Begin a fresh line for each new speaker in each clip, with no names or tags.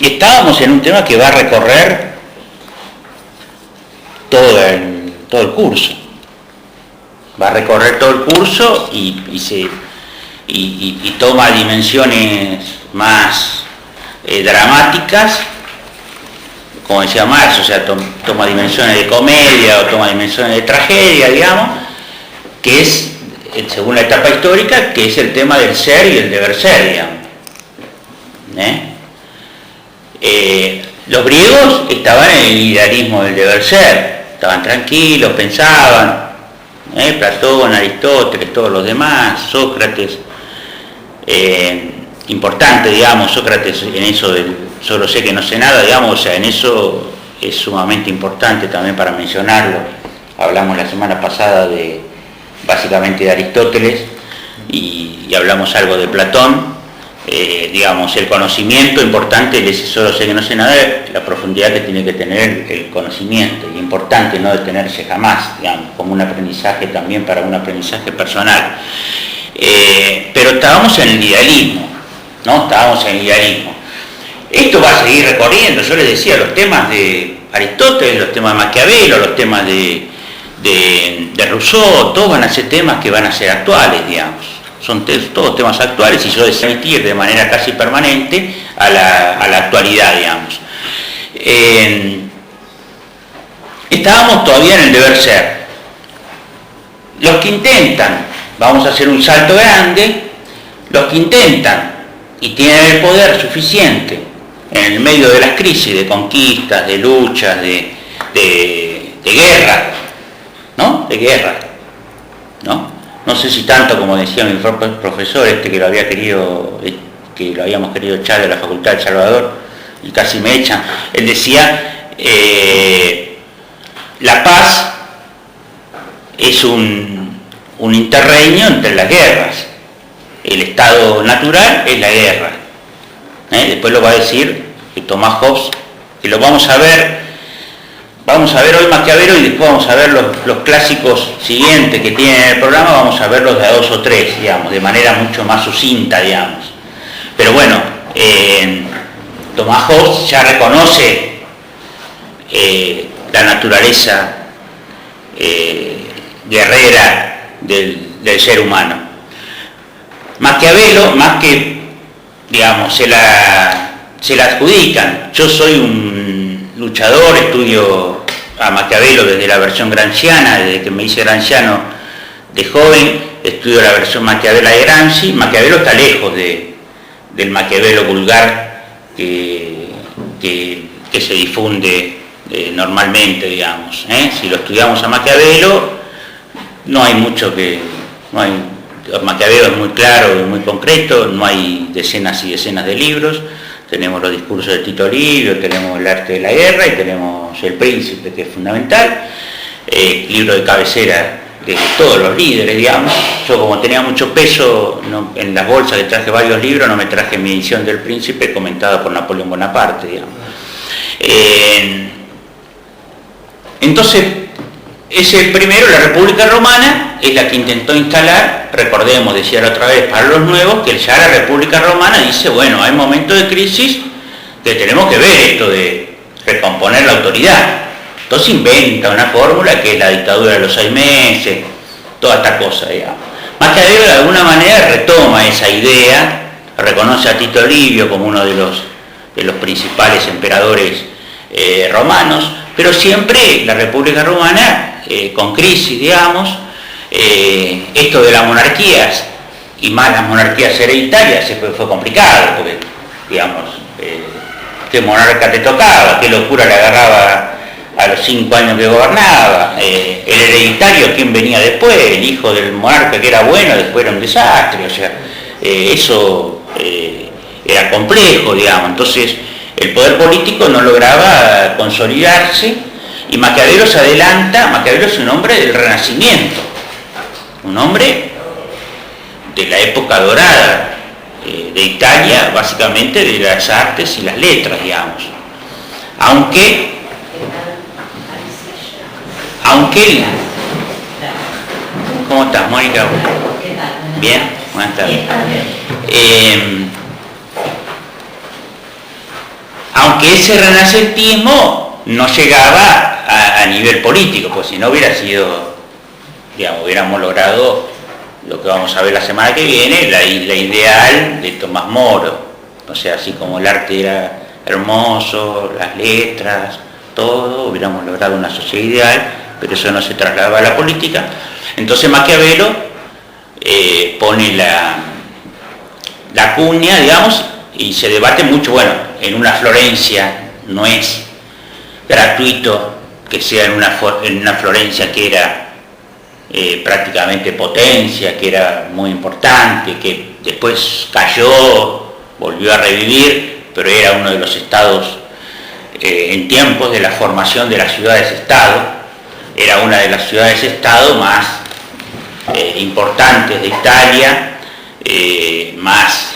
estábamos en un tema que va a recorrer todo el curso. Va a recorrer todo el curso y toma dimensiones más dramáticas, como decía Marx, o sea, toma dimensiones de comedia o toma dimensiones de tragedia, digamos, que es, según la etapa histórica, que es el tema del ser y el deber ser, digamos. Los griegos estaban en el idealismo del deber ser, estaban tranquilos, pensaban, Platón, Aristóteles, todos los demás, Sócrates, importante, digamos, Sócrates en eso del solo sé que no sé nada, digamos, o sea, en eso es sumamente importante también para mencionarlo. Hablamos la semana pasada básicamente de Aristóteles y hablamos algo de Platón. Digamos, el conocimiento importante, ese solo sé que no sé nada, la profundidad que tiene que tener el conocimiento, y importante no detenerse jamás, digamos, como un aprendizaje también para un aprendizaje personal. Pero estábamos en el idealismo, ¿no? Estábamos en el idealismo. Esto va a seguir recorriendo, yo les decía, los temas de Aristóteles, los temas de Maquiavelo, los temas de Rousseau, todos van a ser temas que van a ser actuales, digamos. Son todos temas actuales y yo deseo asistir de manera casi permanente a la actualidad, digamos. Estábamos todavía en el deber ser. Los que intentan, vamos a hacer un salto grande, los que intentan y tienen el poder suficiente en el medio de las crisis, de conquistas, de luchas, de guerra, ¿no? De guerra, ¿no? No sé si tanto como decía mi profesor que lo habíamos querido echar de la Facultad de El Salvador y casi me echan. Él decía, la paz es un interregnio entre las guerras. El estado natural es la guerra. Después lo va a decir Tomás Hobbes, que lo vamos a ver hoy Maquiavelo y después vamos a ver los clásicos siguientes que tiene el programa, vamos a verlos de a 2 o 3, digamos, de manera mucho más sucinta, digamos. Pero bueno, Tomás Hobbes ya reconoce la naturaleza guerrera del ser humano. Maquiavelo, más que, digamos, se la adjudican. Yo soy un luchador, estudio a Maquiavelo desde la versión gramsciana, desde que me hice gramsciano de joven, estudio la versión Maquiavelo de Gramsci. Maquiavelo está lejos del Maquiavelo vulgar que se difunde normalmente, digamos. Si lo estudiamos a Maquiavelo, no hay mucho que... Maquiavelo es muy claro y muy concreto, no hay decenas y decenas de libros. Tenemos los discursos de Tito Livio, tenemos el arte de la guerra y tenemos El Príncipe, que es fundamental, libro de cabecera de todos los líderes, digamos. Yo, como tenía mucho peso en las bolsas, que traje varios libros, no me traje mi edición del Príncipe comentada por Napoleón Bonaparte, digamos. Entonces, ese primero, la República Romana, es la que intentó instalar, recordemos, decía la otra vez, para los nuevos, que ya la República Romana dice, bueno, hay momentos de crisis que tenemos que ver esto de recomponer la autoridad. Entonces inventa una fórmula que es la dictadura de los 6 meses, toda esta cosa, digamos. Maquiavelo de alguna manera retoma esa idea, reconoce a Tito Livio como uno de los principales emperadores romanos, pero siempre la República Romana con crisis, digamos, esto de las monarquías y más las monarquías hereditarias fue complicado, porque, digamos, qué monarca te tocaba, qué locura le agarraba a los 5 años que gobernaba, el hereditario, quién venía después, el hijo del monarca que era bueno, después era un desastre, o sea, eso era complejo, digamos. Entonces el poder político no lograba consolidarse y Maquiavelo se adelanta. Maquiavelo es un hombre del Renacimiento, un hombre de la época dorada de Italia, básicamente de las artes y las letras, digamos. Aunque ¿cómo estás, Mónica? Bien, buenas tardes. aunque ese renacentismo no llegaba a nivel político, pues si no hubiera sido, digamos, hubiéramos logrado lo que vamos a ver la semana que viene, la ideal de Tomás Moro. O sea, así como el arte era hermoso, las letras, todo, hubiéramos logrado una sociedad ideal, pero eso no se trasladaba a la política. Entonces Maquiavelo pone la cuña, digamos, y se debate mucho. Bueno, en una Florencia no es gratuito que sea en una Florencia que era prácticamente potencia, que era muy importante, que después cayó, volvió a revivir, pero era uno de los estados en tiempos de la formación de las ciudades-estado, era una de las ciudades-estado más importantes de Italia, más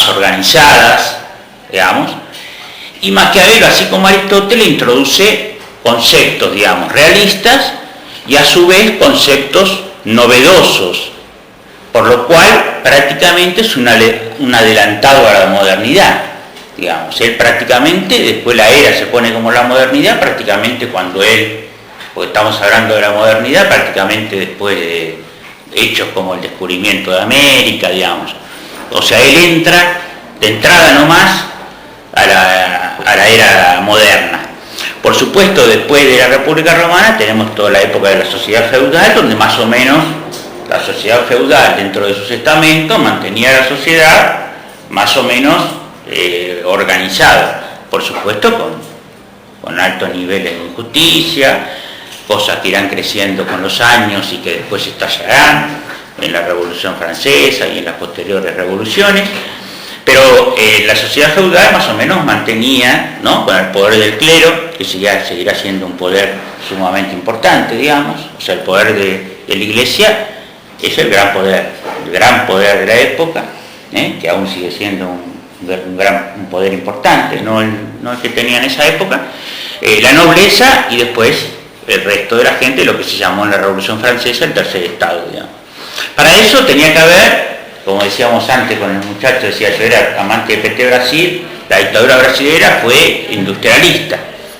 organizadas, digamos, y Maquiavelo, así como Aristóteles, introduce conceptos, digamos, realistas y a su vez conceptos novedosos, por lo cual prácticamente es un adelantado a la modernidad, digamos. Él prácticamente, después la era se pone como la modernidad, prácticamente cuando él, porque estamos hablando de la modernidad, prácticamente después de hechos como el descubrimiento de América, digamos. O sea, él entra de entrada nomás a la era moderna. Por supuesto, después de la República Romana tenemos toda la época de la sociedad feudal, donde más o menos la sociedad feudal, dentro de sus estamentos, mantenía la sociedad más o menos organizada. Por supuesto, con altos niveles de injusticia, cosas que irán creciendo con los años y que después estallarán en la Revolución Francesa y en las posteriores revoluciones. Pero la sociedad feudal más o menos mantenía, ¿no?, con el poder del clero, que seguirá siendo un poder sumamente importante, digamos. O sea, el poder de la Iglesia es el gran poder de la época, que aún sigue siendo un poder importante, no el que tenía en esa época, la nobleza y después el resto de la gente, lo que se llamó en la Revolución Francesa el tercer estado, digamos. Para eso tenía que haber, como decíamos antes con el muchacho, decía yo era amante de PT Brasil, la dictadura brasilera fue industrialista,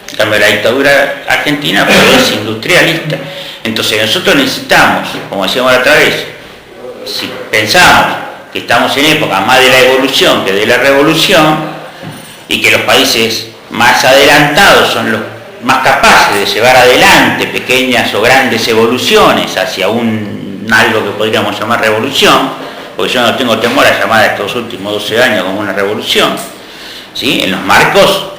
en cambio la dictadura argentina fue desindustrialista. Entonces nosotros necesitamos, como decíamos la otra vez, si pensamos que estamos en época más de la evolución que de la revolución, y que los países más adelantados son los más capaces de llevar adelante pequeñas o grandes evoluciones hacia algo que podríamos llamar revolución, porque yo no tengo temor a llamar a estos últimos 12 años como una revolución, ¿sí?, en los marcos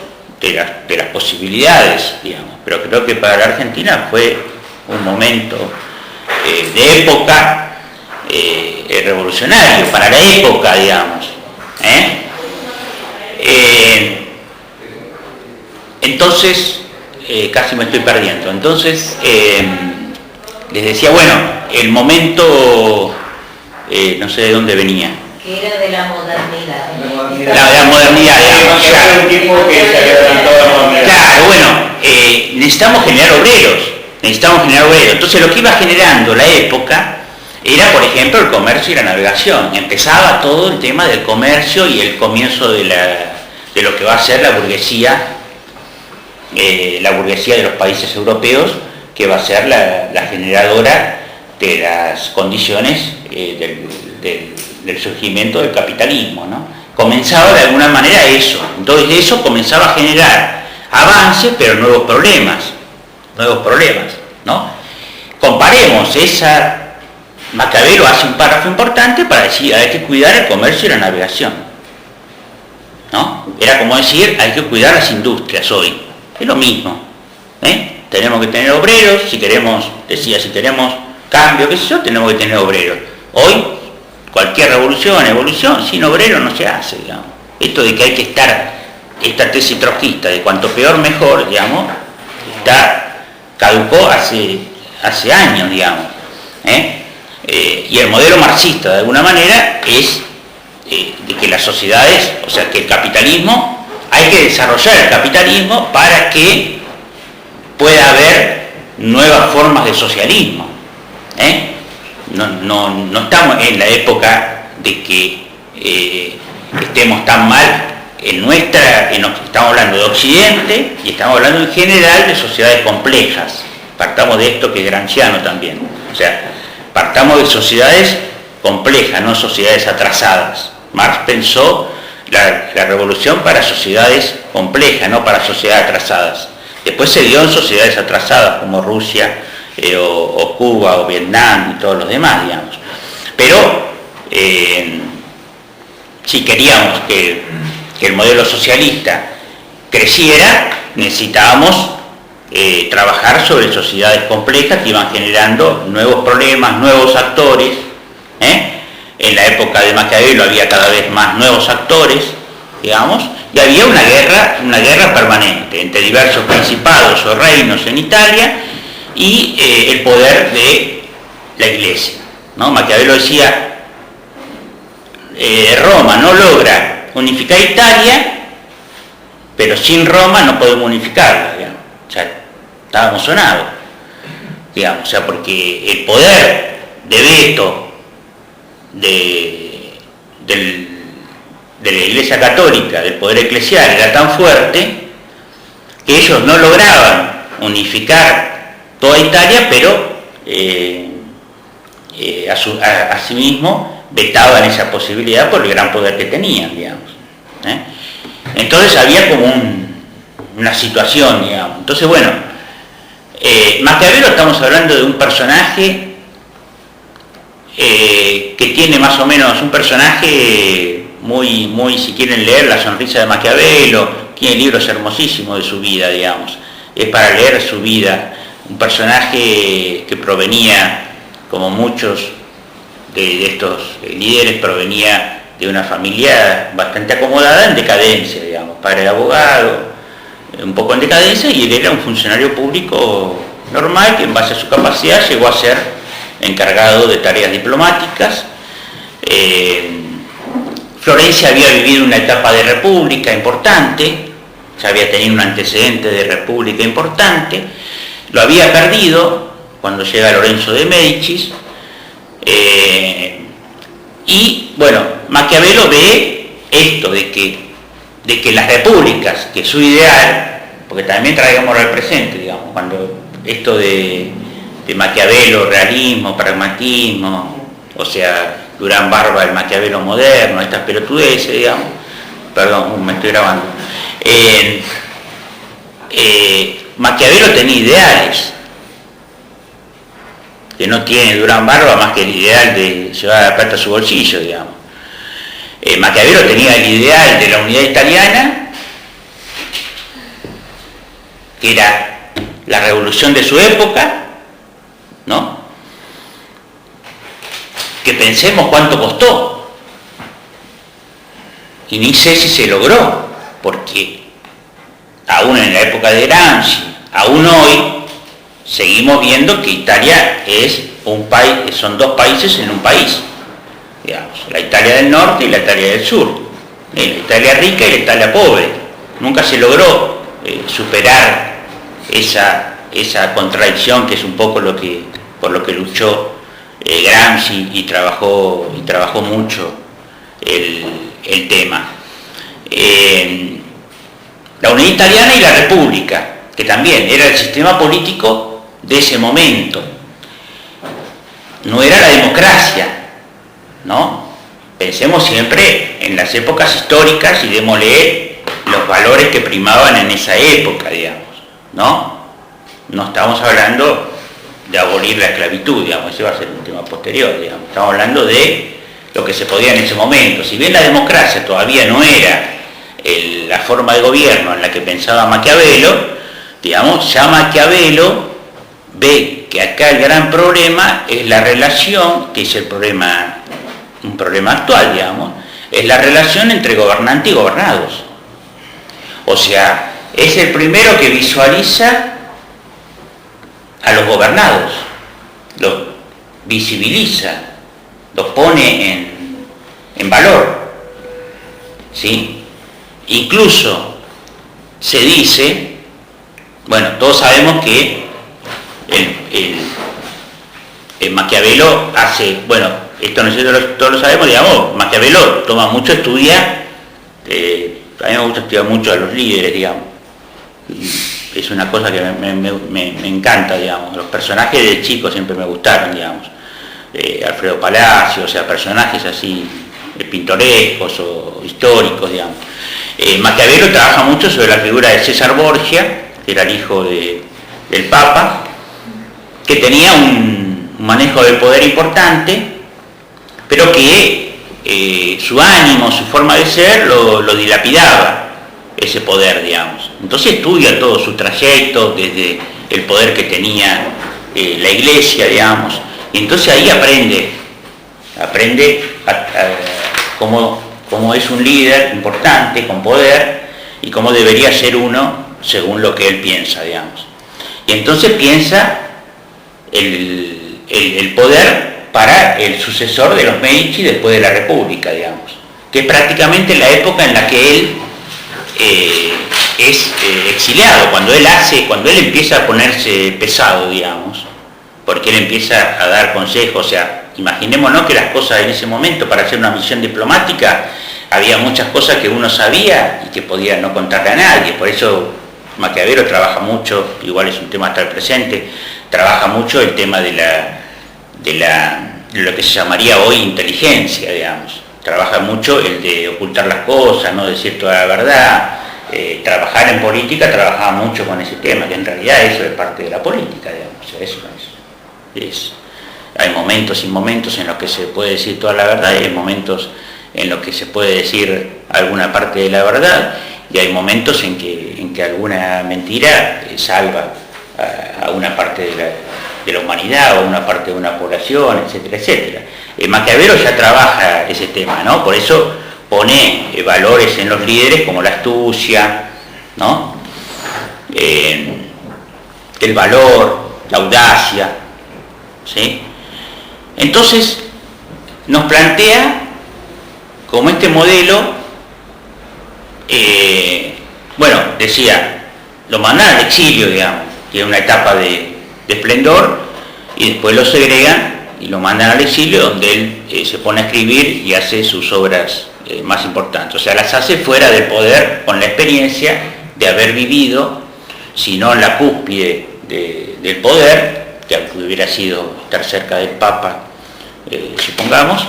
de las posibilidades, digamos. Pero creo que para la Argentina fue un momento de época revolucionario, para la época, digamos. Entonces, casi me estoy perdiendo. Entonces, les decía, bueno, el momento, no sé de dónde venía.
Que era de la modernidad.
La modernidad, digamos. Claro, bueno, necesitamos generar obreros. Entonces lo que iba generando la época era, por ejemplo, el comercio y la navegación. Empezaba todo el tema del comercio y el comienzo de lo que va a ser la burguesía de los países europeos, que va a ser la generadora de las condiciones del surgimiento del capitalismo, ¿no? Comenzaba de alguna manera eso. Entonces eso comenzaba a generar avances, pero nuevos problemas, ¿no? Comparemos esa... Maquiavelo hace un párrafo importante para decir hay que cuidar el comercio y la navegación, ¿no? Era como decir hay que cuidar las industrias hoy. Es lo mismo, tenemos que tener obreros, si queremos cambio, qué sé yo, tenemos que tener obreros. Hoy, cualquier evolución, sin obreros no se hace, digamos. Esto de que hay que estar, esta tesis trotskista de cuanto peor mejor, digamos, caducó hace años, digamos. Y el modelo marxista, de alguna manera, es de que las sociedades, o sea, que el capitalismo, hay que desarrollar el capitalismo para que pueda haber nuevas formas de socialismo. No estamos en la época de que estemos tan mal estamos hablando de Occidente y estamos hablando en general de sociedades complejas. Partamos de esto que es gramsciano también. O sea, partamos de sociedades complejas, no sociedades atrasadas. Marx pensó la revolución para sociedades complejas, no para sociedades atrasadas. Después se dio en sociedades atrasadas como Rusia o Cuba o Vietnam y todos los demás, digamos. Pero si queríamos que el modelo socialista creciera, necesitábamos trabajar sobre sociedades complejas que iban generando nuevos problemas, nuevos actores. En la época de Maquiavelo había cada vez más nuevos actores, digamos, y había una guerra permanente entre diversos principados o reinos en Italia y el poder de la Iglesia, ¿no? Maquiavelo decía, Roma no logra unificar Italia, pero sin Roma no podemos unificarla, digamos. O sea, estaba emocionado, digamos, o sea, porque el poder de veto de la Iglesia Católica, del poder eclesial, era tan fuerte que ellos no lograban unificar toda Italia, pero asimismo vetaban esa posibilidad por el gran poder que tenían, digamos. Entonces había como una situación, digamos. Entonces, bueno, Maquiavelo, estamos hablando de un personaje que tiene más o menos un personaje muy, si quieren leer La sonrisa de Maquiavelo, tiene libros hermosísimos de su vida, digamos. Es para leer su vida. Un personaje que provenía, como muchos de estos líderes, provenía de una familia bastante acomodada, en decadencia, digamos. Padre era abogado, un poco en decadencia, y él era un funcionario público normal que en base a su capacidad llegó a ser encargado de tareas diplomáticas. Florencia había vivido una etapa de república importante, ya había tenido un antecedente de república importante, lo había perdido cuando llega Lorenzo de Médicis, y bueno, Maquiavelo ve esto de que las repúblicas, que es su ideal, porque también traigámoslo al presente, digamos, cuando esto de Maquiavelo, realismo, pragmatismo, o sea, Durán Barba, el Maquiavelo moderno, estas pelotudeces, digamos, perdón, me estoy grabando. Maquiavelo tenía ideales que no tiene Durán Barba más que el ideal de llevar la plata a su bolsillo, digamos. Maquiavelo tenía el ideal de la unidad italiana, que era la revolución de su época, ¿no? Que pensemos cuánto costó, y ni sé si se logró, porque aún en la época de Gramsci, aún hoy, seguimos viendo que Italia es un país, son dos países en un país, digamos, la Italia del norte y la Italia del sur, la Italia rica y la Italia pobre. Nunca se logró superar esa contradicción, que es un poco por lo que luchó Gramsci y trabajó mucho el tema. La unidad italiana y la república, que también era el sistema político de ese momento, no era la democracia, ¿no? Pensemos siempre en las épocas históricas y démosle los valores que primaban en esa época, digamos, ¿no? No estamos hablando de abolir la esclavitud, digamos, ese va a ser un tema posterior, digamos. Estamos hablando de lo que se podía en ese momento. Si bien la democracia todavía no era la forma de gobierno en la que pensaba Maquiavelo, digamos, ya Maquiavelo ve que acá el gran problema es la relación, que es un problema actual, digamos, es la relación entre gobernante y gobernados. O sea, es el primero que visualiza a los gobernados, los visibiliza, los pone en valor, ¿sí? Incluso se dice, bueno, todos sabemos que el Maquiavelo hace, bueno, esto nosotros todos lo sabemos, digamos, Maquiavelo toma mucho, estudia A mí me gusta estudiar mucho a los líderes, digamos. Y es una cosa que me encanta, digamos. Los personajes de chicos siempre me gustaron, digamos. Alfredo Palacio, o sea, personajes así pintorescos o históricos, digamos. Maquiavelo trabaja mucho sobre la figura de César Borgia, que era el hijo del Papa, que tenía un manejo del poder importante, pero que su ánimo, su forma de ser, lo dilapidaba, ese poder, digamos. Entonces estudia todo su trayecto, desde el poder que tenía la Iglesia, digamos, y entonces ahí aprende cómo es un líder importante, con poder, y cómo debería ser uno según lo que él piensa, digamos. Y entonces piensa el poder para el sucesor de los Medici después de la República, digamos, que es prácticamente la época en la que él es exiliado, cuando él empieza a ponerse pesado, digamos, porque él empieza a dar consejos. O sea, imaginémonos que las cosas en ese momento, para hacer una misión diplomática, había muchas cosas que uno sabía y que podía no contarle a nadie. Por eso Maquiavelo trabaja mucho, igual es un tema hasta el presente, trabaja mucho el tema de lo que se llamaría hoy inteligencia, digamos. Trabaja mucho el de ocultar las cosas, no decir toda la verdad. Trabajar en política, trabajaba mucho con ese tema, que en realidad eso es parte de la política, digamos. O sea, eso hay momentos y momentos en los que se puede decir toda la verdad, y hay momentos en los que se puede decir alguna parte de la verdad, y hay momentos en que alguna mentira salva a una parte de la humanidad o a una parte de una población, etcétera, etcétera. Maquiavelo ya trabaja ese tema, ¿no? Por eso pone valores en los líderes como la astucia, ¿no? El valor, la audacia, ¿sí? Entonces nos plantea como este modelo, bueno, decía, lo mandan al exilio, digamos, tiene una etapa de esplendor, y después lo segregan y lo mandan al exilio, donde él se pone a escribir y hace sus obras más importantes. O sea, las hace fuera del poder, con la experiencia de haber vivido, si no en la cúspide del poder, que hubiera sido estar cerca del Papa, supongamos.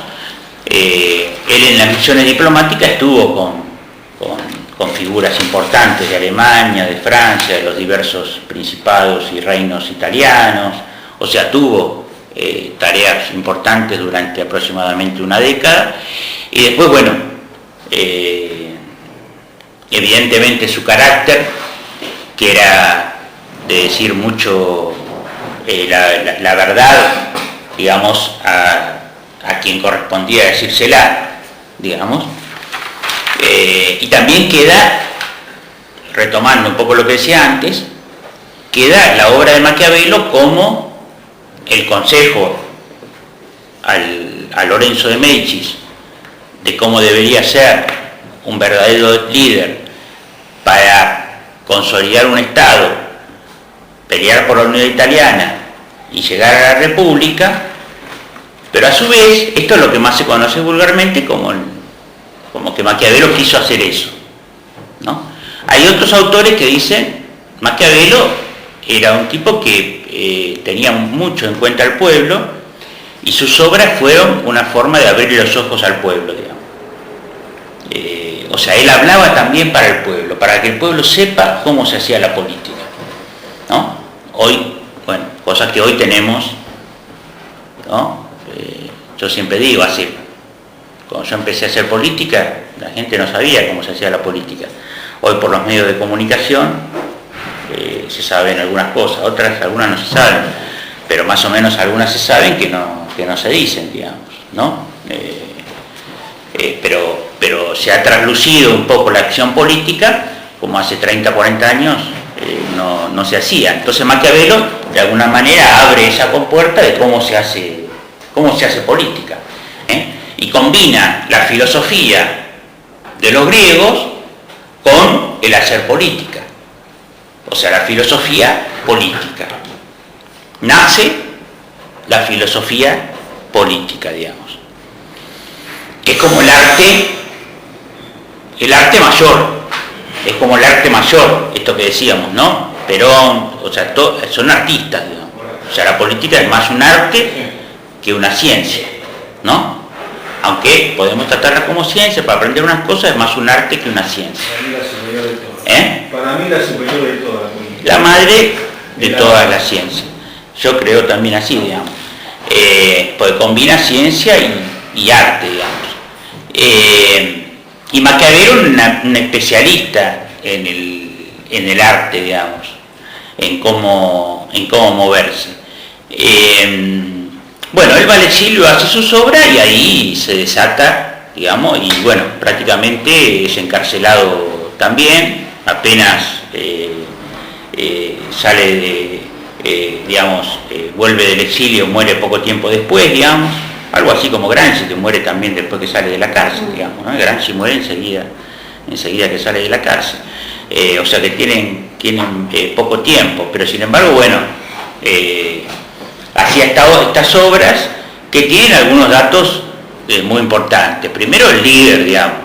Él en las misiones diplomáticas estuvo con figuras importantes de Alemania, de Francia, de los diversos principados y reinos italianos. O sea, tuvo tareas importantes durante aproximadamente una década. Y después, bueno, evidentemente su carácter, que era de decir mucho la verdad, digamos, a quien correspondía decírsela, digamos. Y también queda, retomando un poco lo que decía antes, queda la obra de Maquiavelo como el consejo a Lorenzo de Médicis de cómo debería ser un verdadero líder para consolidar un Estado, pelear por la unidad italiana y llegar a la República. Pero a su vez, esto es lo que más se conoce vulgarmente como que Maquiavelo quiso hacer eso, ¿no? Hay otros autores que dicen Maquiavelo era un tipo que tenía mucho en cuenta al pueblo, y sus obras fueron una forma de abrir los ojos al pueblo, digamos. O sea, él hablaba también para el pueblo, para que el pueblo sepa cómo se hacía la política, ¿no? Hoy, bueno, cosas que hoy tenemos, ¿no? Yo siempre digo, cuando yo empecé a hacer política, la gente no sabía cómo se hacía la política. Hoy por los medios de comunicación se saben algunas cosas, algunas no se saben, pero más o menos algunas se saben que no se dicen, digamos, ¿no? Pero se ha traslucido un poco la acción política, como hace 30, 40 años no se hacía. Entonces Maquiavelo, de alguna manera, abre esa compuerta de cómo se hace política, y combina la filosofía de los griegos con el hacer política, o sea, la filosofía política. Nace la filosofía política, digamos, que es como el arte mayor, es como el arte mayor, esto que decíamos, ¿no? Perón, o sea, son artistas, digamos. O sea, la política es más un arte que una ciencia, ¿no? Aunque podemos tratarla como ciencia, para aprender unas cosas es más un arte que una ciencia.
Para mí la superior de todas.
¿Eh?
Para mí la superior de todas.
La madre de todas las ciencias. Yo creo también así, digamos. Porque combina ciencia y arte, digamos. Y Maquiavelo un especialista en el arte, digamos, en cómo moverse. Bueno, él va al exilio, hace sus obras y ahí se desata, digamos, y bueno, prácticamente es encarcelado también, apenas sale vuelve del exilio, muere poco tiempo después, digamos, algo así como Gramsci, que muere también después que sale de la cárcel, digamos, ¿no? Gramsci muere enseguida que sale de la cárcel, o sea que tienen poco tiempo, pero sin embargo, bueno, hacía estas obras que tienen algunos datos muy importantes. Primero el líder, digamos.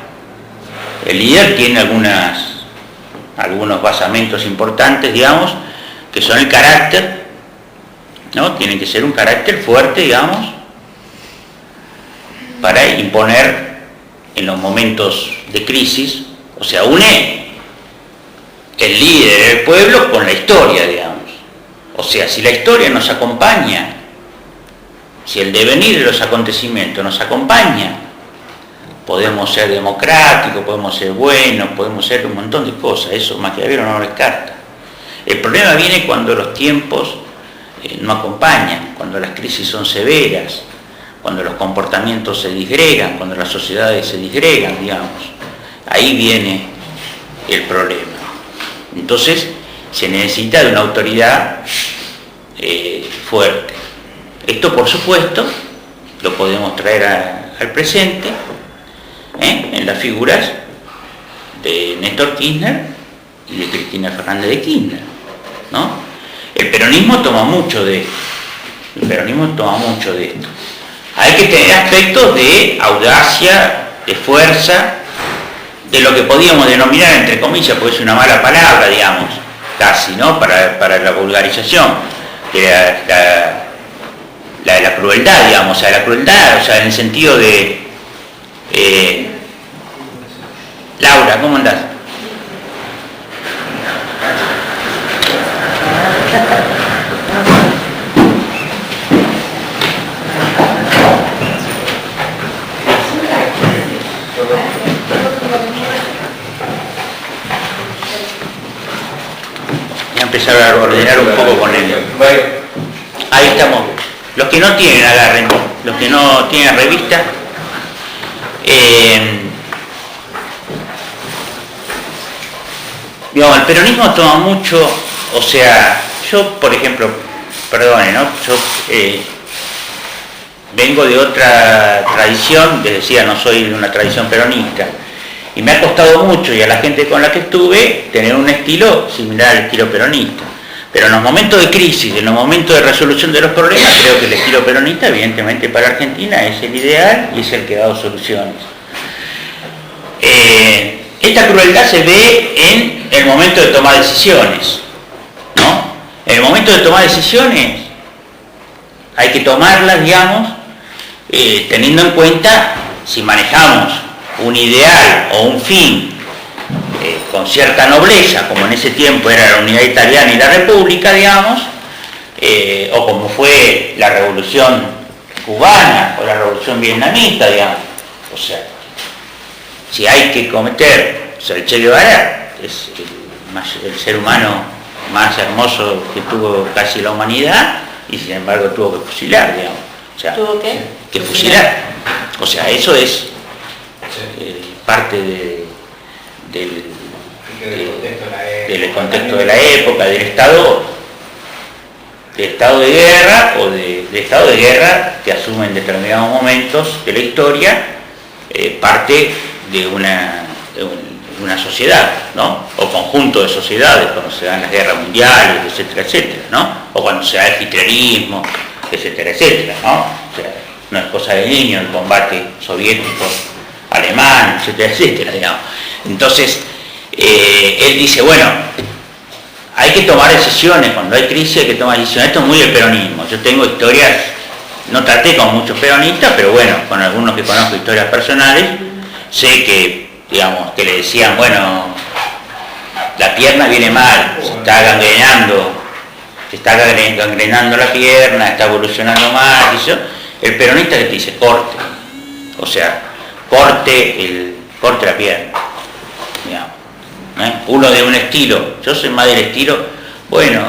El líder tiene algunos basamentos importantes, digamos, que son el carácter, ¿no? Tiene que ser un carácter fuerte, digamos, para imponer en los momentos de crisis, o sea, une el líder del pueblo con la historia, digamos. O sea, si la historia nos acompaña, si el devenir de los acontecimientos nos acompaña, podemos ser democráticos, podemos ser buenos, podemos ser un montón de cosas, eso Maquiavelo no lo descarta. El problema viene cuando los tiempos no acompañan, cuando las crisis son severas, cuando los comportamientos se disgregan, cuando las sociedades se disgregan, digamos. Ahí viene el problema. Entonces, se necesita de una autoridad fuerte. Esto, por supuesto, lo podemos traer al presente, en las figuras de Néstor Kirchner y de Cristina Fernández de Kirchner, ¿no? El peronismo toma mucho de esto. Hay que tener aspectos de audacia, de fuerza, de lo que podíamos denominar, entre comillas, porque es una mala palabra, digamos, casi, ¿no? Para la vulgarización, que la crueldad, digamos, la crueldad, en el sentido de... Laura, ¿cómo andás? Voy a empezar a ordenar un poco con él. Ahí estamos. Los que no tienen, agarren. Los que no tienen revista. Digamos, el peronismo toma mucho, o sea, yo, por ejemplo, perdone, ¿no? Yo vengo de otra tradición, les decía, no soy de una tradición peronista, y me ha costado mucho, y a la gente con la que estuve, tener un estilo similar al estilo peronista. Pero en los momentos de crisis, en los momentos de resolución de los problemas, creo que el estilo peronista, evidentemente para Argentina, es el ideal y es el que ha dado soluciones. Esta crueldad se ve en el momento de tomar decisiones, ¿no? En el momento de tomar decisiones hay que tomarlas, digamos, teniendo en cuenta si manejamos un ideal o un fin con cierta nobleza, como en ese tiempo era la unidad italiana y la república, digamos, o como fue la revolución cubana o la revolución vietnamita, digamos. O sea, si hay que cometer, o sea, el Che Guevara es el ser humano más hermoso que tuvo casi la humanidad y sin embargo tuvo que fusilar, digamos. O sea,
¿Tuvo qué?
Que fusilar. O sea, eso es parte del contexto de la época, del estado de guerra o de estado de guerra que asume en determinados momentos de la historia parte de una sociedad, ¿no? O conjunto de sociedades, cuando se dan las guerras mundiales, etcétera, etcétera, ¿no? O cuando se da el hitlerismo, etcétera, etcétera, ¿no? O sea, no es cosa de niño el combate soviético, alemán, etcétera, etcétera, digamos. Entonces, él dice, bueno, hay que tomar decisiones, cuando hay crisis hay que tomar decisiones. Esto es muy el peronismo. Yo tengo historias, no traté con muchos peronistas, pero bueno, con algunos que conozco historias personales, sé que, digamos, que le decían, bueno, la pierna viene mal, se está gangrenando la pierna, está evolucionando mal, y eso. El peronista que te dice, corte, o sea, corte la pierna, digamos. Uno de un estilo, yo soy más del estilo, bueno,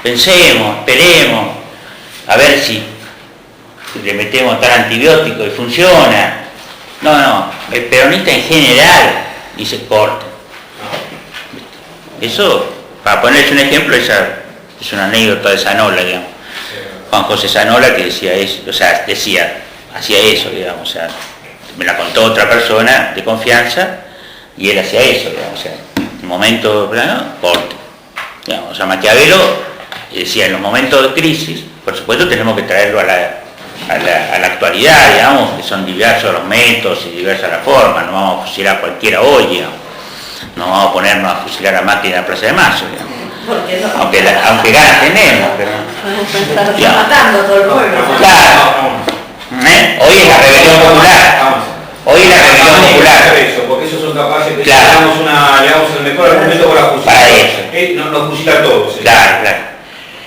pensemos, esperemos, a ver si le metemos tal antibiótico y funciona. No, el peronista en general dice corte. Eso, para ponerles un ejemplo, esa es una anécdota de Zanola, digamos. Juan José Zanola que decía eso, hacía eso, digamos, o sea, me la contó otra persona de confianza y él hacía eso, digamos, o sea, en momento plano, corte. Digamos, o sea, Maquiavelo decía, en los momentos de crisis, por supuesto tenemos que traerlo a la actualidad, digamos, que son diversos los métodos y diversas las formas, no vamos a fusilar a cualquiera hoy, digamos. No vamos a ponernos a fusilar a Macri en la Plaza de Mayo, digamos.
¿Por qué no?
Aunque ganas tenemos, pero...
Está matando a todo el pueblo.
Claro. Hoy es la rebelión popular. Hoy es la rebelión popular.
Porque esos son capaces de
Claro.
le damos el mejor argumento para fusilar.
Para eso.
Nos fusila a todos.
Claro.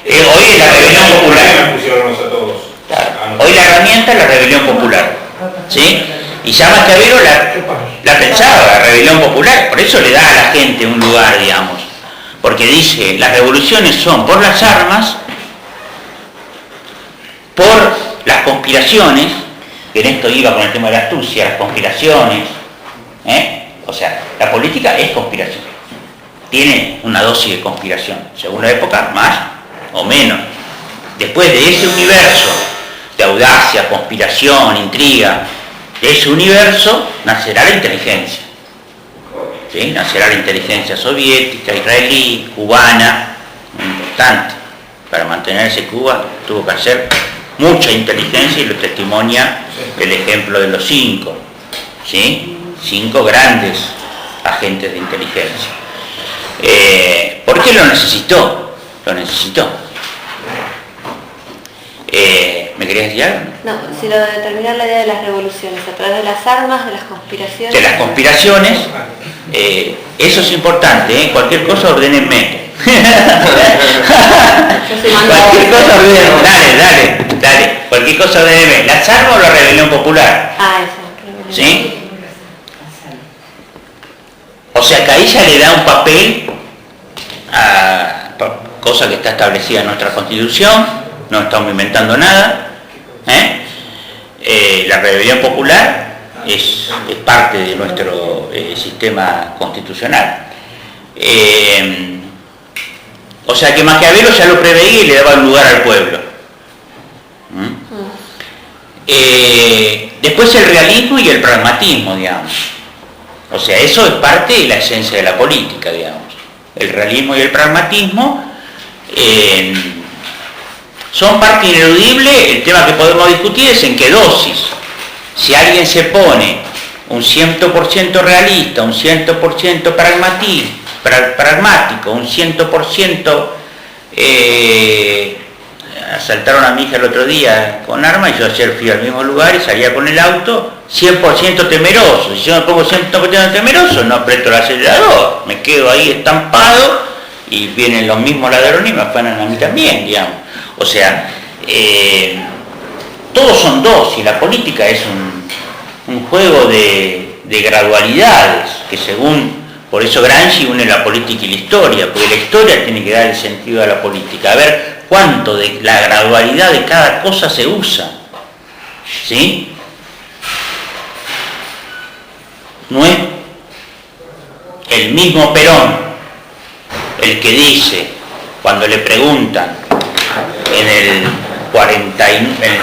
Hoy es la rebelión popular.
Fusilarnos a todos.
Claro. Hoy la herramienta es la rebelión popular. ¿Sí? Y ya Maquiavelo la pensaba, la rebelión popular, por eso le da a la gente un lugar, digamos, porque dice, las revoluciones son por las armas, por las conspiraciones, que en esto iba con el tema de la astucia, las conspiraciones, o sea, la política es conspiración, tiene una dosis de conspiración, según la época, más o menos. Después de ese universo de audacia, conspiración, intriga, de ese universo nacerá la inteligencia. ¿Sí? Nacerá la inteligencia soviética, israelí, cubana, muy importante. Para mantenerse Cuba tuvo que hacer mucha inteligencia y lo testimonia el ejemplo de los 5. ¿Sí? 5 grandes agentes de inteligencia. ¿Por qué lo necesitó? Lo necesitó. ¿Me querías decir algo?
No, si lo de determinar la idea de las revoluciones a través de las armas, de las conspiraciones.
De las conspiraciones, eso es importante, cualquier cosa ordénenme. Cualquier cosa ordénenme, dale, cualquier cosa ordénenme. ¿Las armas o la rebelión popular?
Eso.
¿Sí? O sea que ahí ya le da un papel a cosa que está establecida en nuestra Constitución, no estamos inventando nada. La rebelión popular es parte de nuestro sistema constitucional. O sea que Maquiavelo ya lo preveía y le daba un lugar al pueblo. Después el realismo y el pragmatismo, digamos. O sea, eso es parte de la esencia de la política, digamos. El realismo y el pragmatismo son parte ineludible. El tema que podemos discutir es en qué dosis. Si alguien se pone un 100% realista, un 100% pragmático, un 100%... asaltaron a mi hija el otro día con armas y yo ayer fui al mismo lugar y salía con el auto 100% temeroso. Si yo me pongo 100% temeroso, no aprieto el acelerador, me quedo ahí estampado y vienen los mismos ladrones y me afanan a mí también, digamos. O sea, todos son dosis, la política es un juego de gradualidades, que por eso Gramsci une la política y la historia, porque la historia tiene que dar el sentido a la política, a ver cuánto de la gradualidad de cada cosa se usa, ¿sí? No es el mismo Perón el que dice, cuando le preguntan en el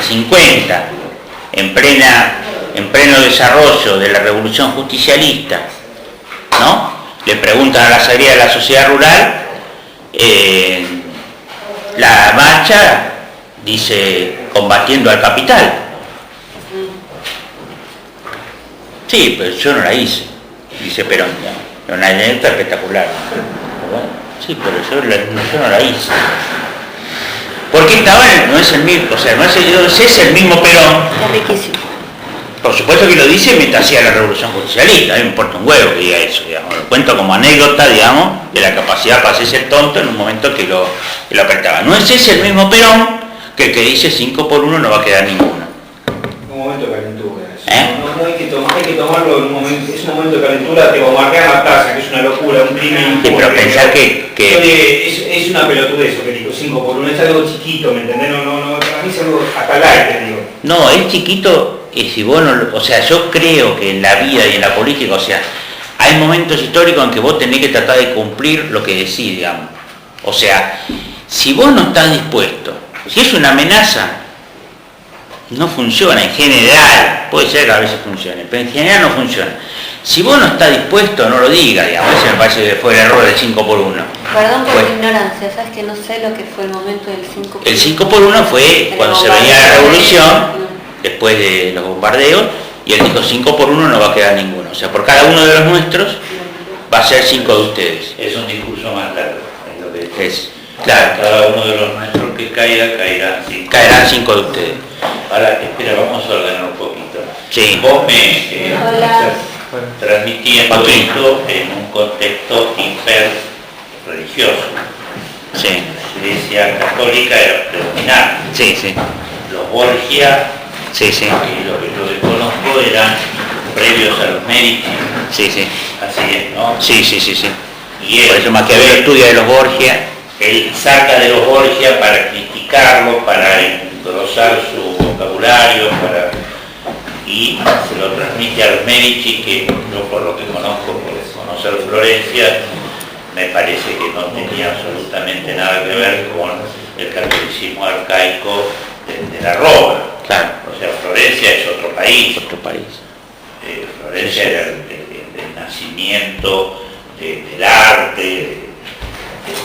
50, en pleno desarrollo de la revolución justicialista, ¿no? Le preguntan a la salida de la sociedad rural, la marcha dice combatiendo al capital. Sí, pero yo no la hice, dice Perón. Una anécdota espectacular. Pero bueno, sí, pero yo no la hice. Porque no es el mismo, o sea, no es el mismo Perón.
Es riquísimo.
Por supuesto que lo dice mientras hacía la revolución justicialista, a mí me importa un huevo que diga eso, digamos. Lo cuento como anécdota, digamos, de la capacidad para hacerse el tonto en un momento que lo apretaba. No es ese el mismo Perón que el que dice 5 por 1 no va a quedar ninguno.
Un momento de calentura. No hay que tomarlo en un momento, es un momento de calentura, te bombardean la plaza, que es una locura, un crimen.
Sí, pero pensar que
es una pelotudez, eso que digo, 5 por 1, es algo chiquito, ¿me entendés? No, para mí es algo hasta el aire, digo.
no, es chiquito. Y si vos no, o sea, yo creo que en la vida y en la política, o sea, hay momentos históricos en que vos tenés que tratar de cumplir lo que decís, digamos. O sea, si vos no estás dispuesto, si es una amenaza, no funciona en general, puede ser que a veces funcione, pero en general no funciona. Si vos no estás dispuesto, no lo digas, digamos, ese me parece que fue el error del 5 por 1.
Perdón por mi ignorancia, sabes que no sé lo que fue el momento del 5 por 1.
El 5 por 1 fue cuando se venía la revolución, después de los bombardeos, y él dijo 5 por 1 no va a quedar ninguno. O sea, por cada uno de los nuestros va a ser 5 de ustedes.
Es un discurso más largo, es lo que
Es, claro,
cada uno de los nuestros que caiga, caerá 5.
caerán 5 de ustedes.
Ahora, espera, vamos a ordenar un poquito.
Sí.
Vos me
Hola.
transmitiendo
Joaquín.
esto en un contexto hiperreligioso.
Sí,
La Iglesia católica era predominante.
sí, sí,
Los Borgia,
sí, sí,
y lo que yo desconozco, eran previos a los Medici.
sí, sí,
Así es, ¿no?
sí, sí, sí, sí.
Y él,
Por eso Maquiavelo estudia de los Borgia.
él saca de los Borgia para criticarlo, para engrosar su vocabulario, y se lo transmite a los Medici, que yo por lo que conozco, por conocer Florencia, me parece que no tenía absolutamente nada que ver con el catolicismo arcaico de la Roma.
Claro,
O sea, Florencia es otro país.
otro país.
Florencia era el nacimiento del arte,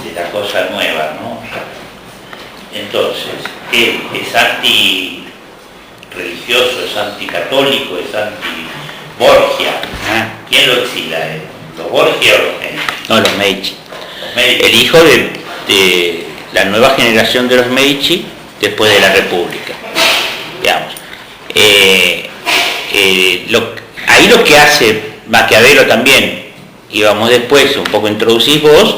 de la cosa nueva, ¿no? Entonces, él es anti-religioso, es anticatólico, es anti-Borgia.
Ah,
¿Quién lo exila? ¿Los Borgia o los Medici?
no, los Medici.
Los Medici.
El hijo de la nueva generación de los Medici después de la República, digamos. Ahí lo que hace Maquiavelo también, y vamos después, un poco introducís vos,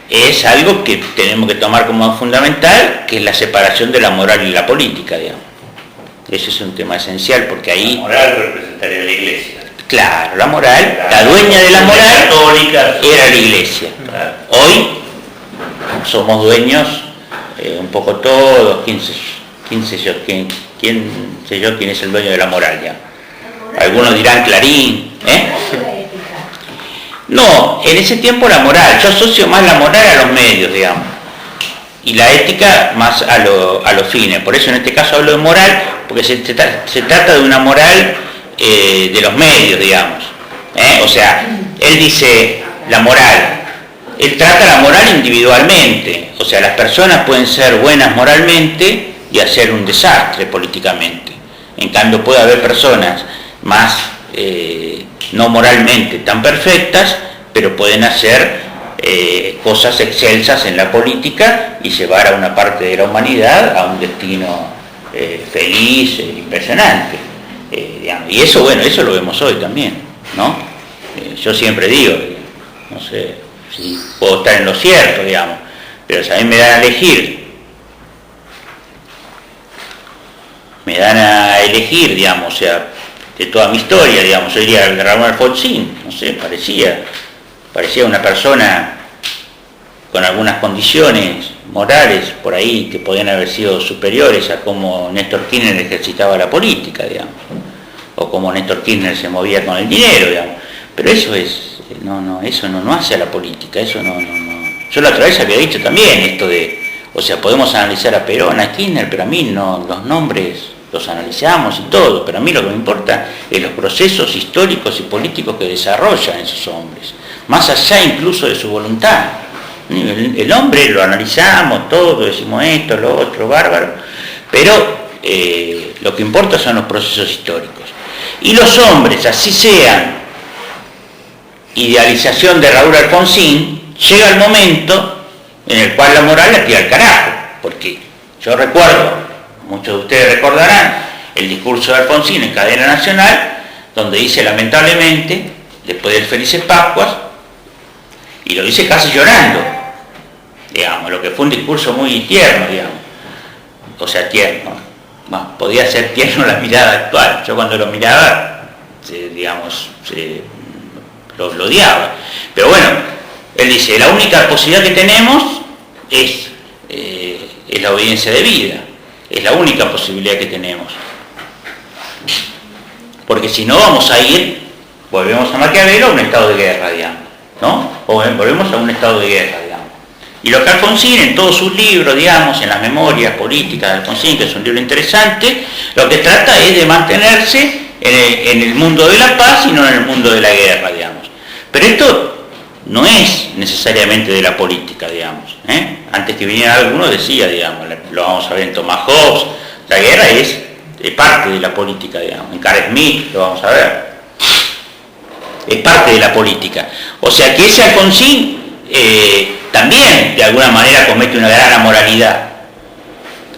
es algo que tenemos que tomar como fundamental, que es la separación de la moral y la política, digamos. Ese es un tema esencial, porque ahí,
La moral representaría la Iglesia.
claro, la moral, la dueña de la moral
católica
era la Iglesia.
Claro.
Hoy somos dueños un poco todos, quién sé yo quién es el dueño de la moral ya. Algunos dirán Clarín, ¿eh? No, en ese tiempo la moral, yo asocio más la moral a los medios, digamos, y la ética más a los fines. Por eso en este caso hablo de moral, porque se trata de una moral de los medios, digamos. O sea, él dice la moral, él trata la moral individualmente, o sea, las personas pueden ser buenas moralmente y hacer un desastre políticamente. En cambio puede haber personas más no moralmente tan perfectas, pero pueden hacer cosas excelsas en la política y llevar a una parte de la humanidad a un destino feliz, impresionante. Y eso, bueno, eso lo vemos hoy también, ¿no? Yo siempre digo, no sé si puedo estar en lo cierto, digamos, pero si a mí me dan a elegir, digamos, o sea, de toda mi historia, digamos, yo diría de Ramón Alfonsín, no sé, parecía una persona con algunas condiciones morales por ahí que podían haber sido superiores a cómo Néstor Kirchner ejercitaba la política, digamos, o cómo Néstor Kirchner se movía con el dinero, digamos, pero eso eso no hace a la política, eso no. Yo la otra vez había dicho también esto de, o sea, podemos analizar a Perón, a Kirchner, pero a mí no, los nombres los analizamos y todo, pero a mí lo que me importa es los procesos históricos y políticos que desarrollan esos hombres, más allá incluso de su voluntad. El hombre lo analizamos, todo, decimos esto, lo otro, bárbaro, pero lo que importa son los procesos históricos. Y los hombres, así sean idealización de Raúl Alfonsín, llega el momento en el cual la moral la tira al carajo, porque yo recuerdo, muchos de ustedes recordarán, el discurso de Alfonsín en cadena nacional, donde dice lamentablemente, después del Felices Pascuas, y lo dice casi llorando, digamos, lo que fue un discurso muy tierno, digamos, o sea, tierno, bueno, podía ser tierno la mirada actual, yo cuando lo miraba, digamos, lo odiaba, pero bueno, él dice, la única posibilidad que tenemos es la obediencia debida, es la única posibilidad que tenemos, porque si no vamos a ir, volvemos a Maquiavelo, a un estado de guerra, digamos, ¿no? O volvemos a un estado de guerra, digamos. Y lo que Alfonsín, en todos sus libros, digamos, en las memorias políticas de Alfonsín, que es un libro interesante, lo que trata es de mantenerse en el mundo de la paz y no en el mundo de la guerra, digamos. Pero esto no es necesariamente de la política, digamos. Antes que viniera alguno decía, digamos, lo vamos a ver en Thomas Hobbes, la guerra es parte de la política, digamos. En Carl Smith lo vamos a ver. Es parte de la política. O sea que ese Alfonsín también de alguna manera comete una gran amoralidad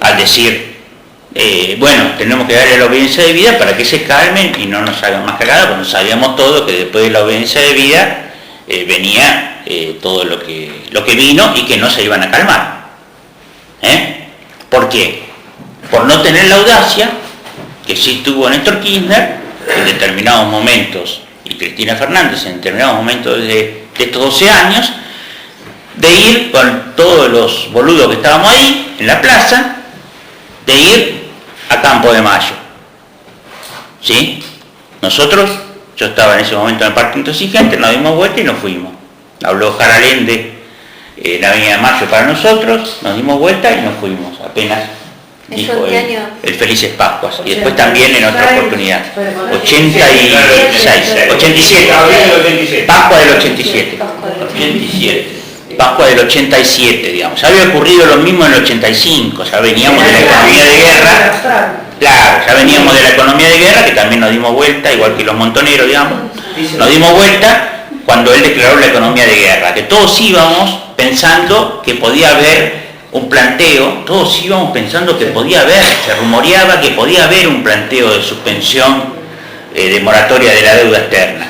al decir, bueno, tenemos que darle la obediencia de vida para que se calmen y no nos hagan más cagada, porque sabíamos todos que después de la obediencia de vida venía todo lo que vino y que no se iban a calmar. ¿Por qué? Por no tener la audacia que sí tuvo Néstor Kirchner en determinados momentos y Cristina Fernández en determinados momentos de estos 12 años, de ir con todos los boludos que estábamos ahí en la plaza, de ir a Campo de Mayo. ¿Sí? Nosotros, yo estaba en ese momento en el Parque Intransigente, nos dimos vuelta y nos fuimos. Habló Jaralende en la Avenida de Mayo para nosotros, nos dimos vuelta y nos fuimos, apenas dijo el Felices Pascuas, y después también en otra oportunidad. 87, Pascua del 87. Pascua del 87, digamos. Ya había ocurrido lo mismo en el 85, ya veníamos de la economía de guerra. Claro, ya veníamos de la economía de guerra, que también nos dimos vuelta, igual que los montoneros, digamos. Nos dimos vuelta cuando él declaró la economía de guerra, que todos íbamos pensando que podía haber un planteo, todos íbamos pensando que podía haber, se rumoreaba que podía haber un planteo de suspensión de moratoria de la deuda externa,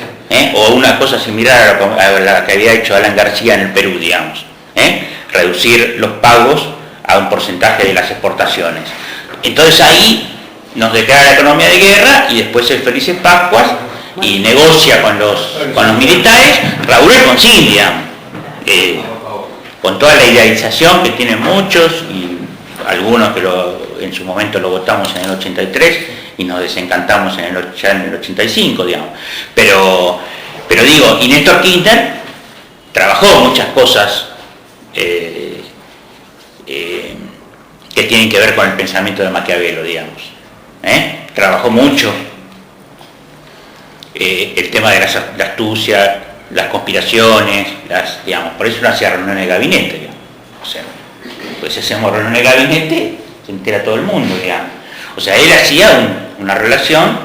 o una cosa similar a la que había hecho Alan García en el Perú, digamos, reducir los pagos a un porcentaje de las exportaciones. Entonces ahí nos declara la economía de guerra y después el Felices Pascuas y negocia con los militares Raúl Alfonsín, digamos, con toda la idealización que tienen muchos y algunos que en su momento lo votamos en el 83 y nos desencantamos ya en el 85, digamos. Pero digo, y Néstor Kirchner trabajó muchas cosas que tienen que ver con el pensamiento de Maquiavelo, digamos. Trabajó mucho el tema de la astucia, las conspiraciones, digamos, por eso no hacía reuniones de gabinete, digamos. O sea, pues si hacemos reuniones de gabinete, se entera todo el mundo, digamos. O sea, él hacía una relación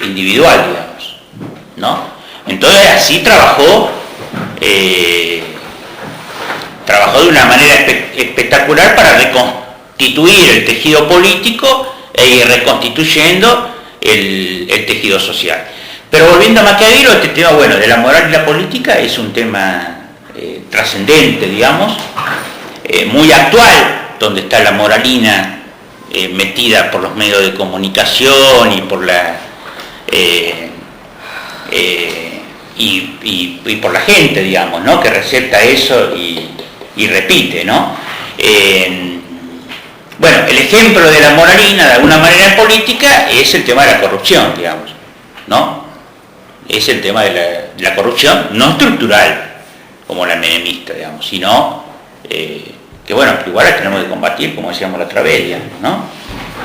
individual, digamos, ¿no? Entonces así trabajó de una manera espectacular para reconstituir el tejido político e ir reconstituyendo el tejido social. Pero volviendo a Maquiavelo, este tema, bueno, de la moral y la política es un tema trascendente, digamos, muy actual, donde está la moralina metida por los medios de comunicación y por y por la gente, digamos, ¿no? Que recepta eso y repite, ¿no? Bueno, el ejemplo de la moralina, de alguna manera política, es el tema de la corrupción, digamos, ¿no? Es el tema de la corrupción no estructural, como la menemista, digamos, sino que bueno, igual la tenemos que combatir, como decíamos la otra vez, digamos, ¿no?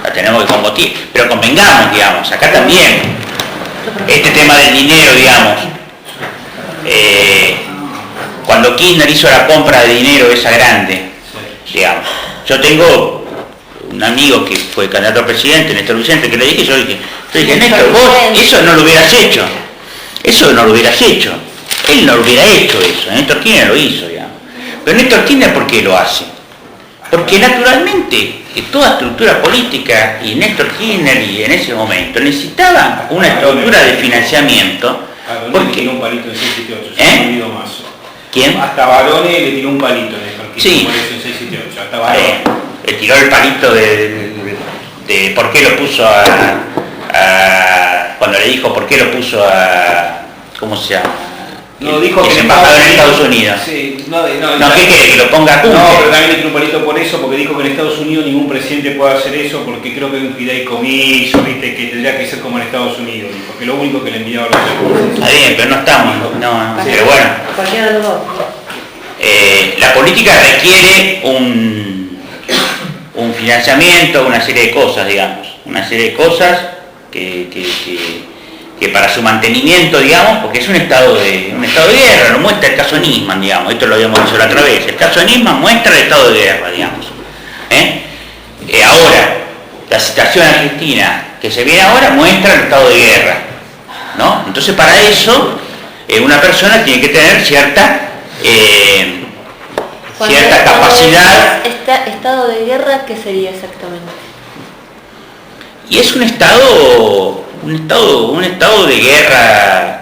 La tenemos que combatir, pero convengamos, digamos, acá también, este tema del dinero, digamos, cuando Kirchner hizo la compra de dinero esa grande, digamos, yo tengo un amigo que fue candidato a presidente, Néstor Vicente, que le dije, yo dije, Néstor, vos eso no lo hubieras hecho. Eso no lo hubieras hecho. Él no lo hubiera hecho eso, Néstor Kirchner lo hizo, digamos. Pero Néstor Kirchner, ¿por qué lo hace? Porque naturalmente toda estructura política, y Néstor Kirchner y en ese momento, necesitaban una estructura de financiamiento.
Barone le tiró un palito en 678,
¿Eh?
se me olvidó más.
¿Quién?
Hasta Barone le tiró un palito en Néstor Kirchner,
Sí.
por eso en 678, hasta Barone.
Le tiró el palito de por qué lo puso cuando le dijo por qué lo puso ¿cómo se llama?
No, dijo
que
que
es
en
embajador en Estados Unidos.
Sí,
No, ¿qué quiere? Que lo ponga a Cumbre.
No, pero también le tiró un palito por eso, porque dijo que en Estados Unidos ningún presidente puede hacer eso, porque creo que hay un fideicomiso, viste, que tendría que ser como en Estados Unidos, porque lo único que le enviaba los recursos.
Está bien, pero no estamos. No, pero bueno.
Cualquiera de los dos.
La política requiere un financiamiento, una serie de cosas, digamos. Una serie de cosas que para su mantenimiento, digamos, porque es un estado de guerra, lo muestra el caso Nisman, digamos, esto lo habíamos dicho la otra vez, el caso Nisman muestra el estado de guerra, digamos. Ahora, la situación argentina que se viene ahora muestra el estado de guerra, ¿no? Entonces para eso una persona tiene que tener cierta capacidad.
¿Estado de guerra qué sería exactamente?
Y es un estado de guerra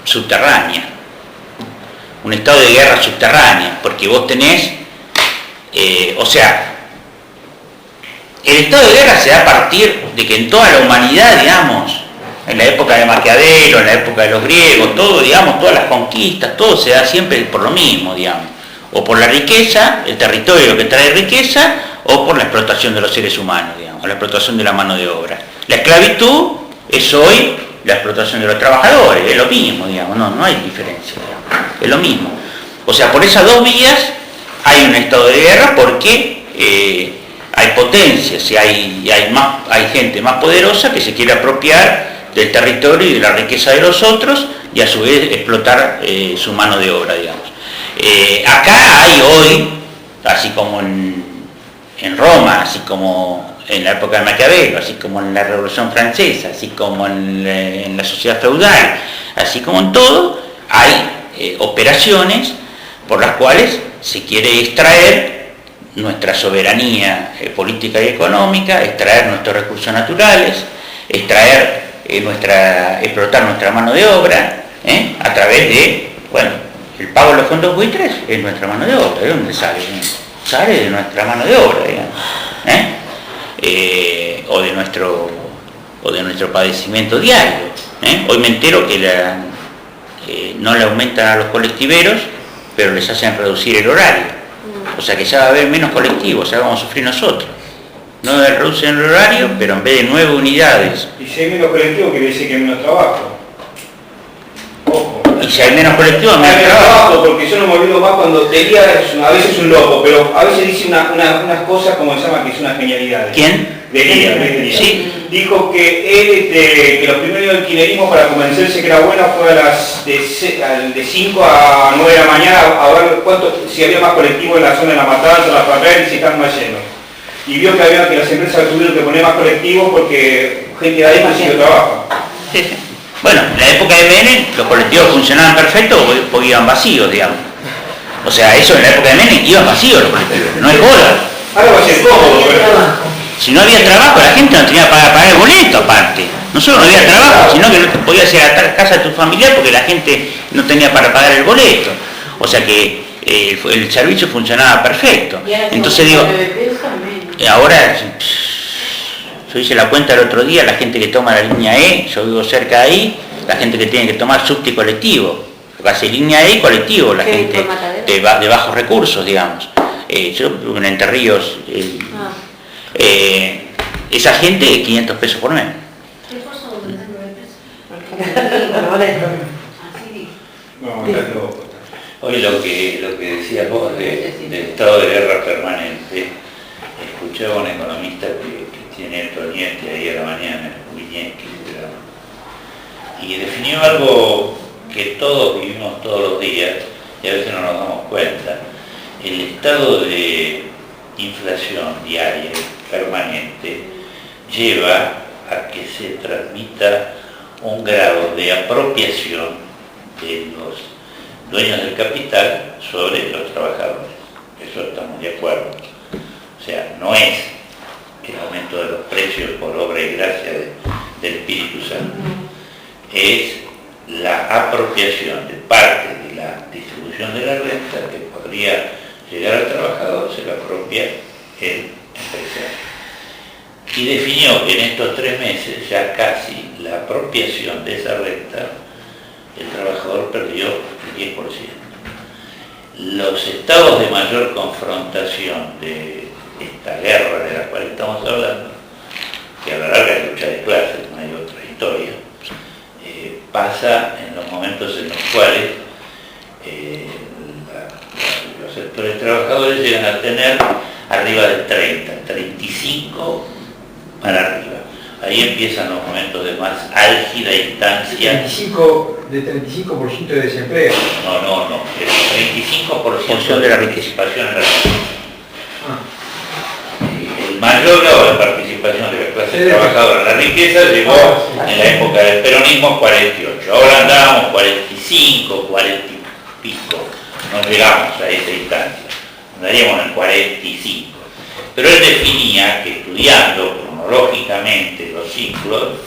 subterránea. Un estado de guerra subterránea, porque vos tenés, el estado de guerra se da a partir de que en toda la humanidad, digamos, en la época de Maquiavelo, en la época de los griegos, todo, digamos, todas las conquistas, todo se da siempre por lo mismo, digamos. O por la riqueza, el territorio que trae riqueza, o por la explotación de los seres humanos, digamos, la explotación de la mano de obra. La esclavitud es hoy la explotación de los trabajadores, es lo mismo, digamos, no hay diferencia, digamos, es lo mismo. O sea, por esas dos vías hay un estado de guerra porque hay potencias y hay gente más poderosa que se quiere apropiar del territorio y de la riqueza de los otros y a su vez explotar su mano de obra, digamos. Acá hay hoy, así como en Roma, así como en la época de Maquiavelo, así como en la Revolución Francesa, así como en la sociedad feudal, así como en todo, hay operaciones por las cuales se quiere extraer nuestra soberanía política y económica, extraer nuestros recursos naturales, explotar nuestra mano de obra, a través de, el pago de los fondos buitres es nuestra mano de obra. ¿De dónde sale? Sale de nuestra mano de obra, digamos. O de nuestro padecimiento diario. Hoy me entero que no le aumentan a los colectiveros, pero les hacen reducir el horario. O sea que ya va a haber menos colectivos, ya vamos a sufrir nosotros. No reducen el horario, pero en vez de 9 unidades.
Y si hay menos colectivos, quiere decir que hay menos trabajo. Ojo.
Y si hay menos colectivos,
Hay
menos
menos
trabajo.
trabajo, porque yo no me olvido más cuando Delia a veces es un loco, pero a veces dice unas cosas como se llama que es una genialidad.
¿Quién?
Delia.
Sí.
Dijo que él, que los primeros del kirchnerismo para convencerse que era buena fue de 5 a 9 de la mañana a ver si había más colectivos en la zona de La Matanza, La Ferrer y si están más llenos. Y vio que las empresas tuvieron que poner más colectivos porque gente de ahí consiguió trabajo.
Sí. Bueno, en la época de Menem los colectivos funcionaban perfecto porque iban vacíos, digamos. O sea, eso en la época de Menem iban vacíos los colectivos, no es joda.
Ahora va a ser cómodo, pero...
Si no había trabajo, la gente no tenía para pagar el boleto aparte. No solo no había trabajo, sino que no te podías ir a la casa de tu familiar porque la gente no tenía para pagar el boleto. O sea que el servicio funcionaba perfecto. Entonces digo, ahora, yo hice la cuenta el otro día, la gente que toma la línea E, yo vivo cerca de ahí, la gente que tiene que tomar subte y colectivo, porque hace línea E y colectivo, la gente de bajos recursos, digamos. Yo vivo en Entre Ríos, esa gente 500 pesos por mes.
Hoy lo que decía vos del estado de guerra permanente, escuchaba a un economista que tiene el Tonietti ahí a la mañana, Wiñecki, y definió algo que todos vivimos todos los días y a veces no nos damos cuenta. El estado de inflación diaria permanente lleva a que se transmita un grado de apropiación de los dueños del capital sobre los trabajadores. Eso estamos de acuerdo. O sea, no es el aumento de los precios por obra y gracia del Espíritu Santo. Es la apropiación de parte de la distribución de la renta que podría llegar al trabajador, se la apropia el empresario. Y definió que en estos 3 meses ya casi la apropiación de esa renta, el trabajador perdió el 10%. Los estados de mayor confrontación de esta guerra de la cual estamos hablando, que a la larga es lucha de clases, no hay otra historia, pasa en los momentos en los cuales los sectores trabajadores llegan a tener arriba del 30, 35 para arriba. Ahí empiezan los momentos de más álgida instancia.
35% de desempleo.
No, el 35% de la participación en la riqueza. El mayor grado de participación de la clase trabajadora en la riqueza llegó en la época del peronismo 48. Ahora andábamos 45, 40 y pico. No llegamos a esa instancia. Andaríamos en 45. Pero él definía que estudiando cronológicamente los ciclos,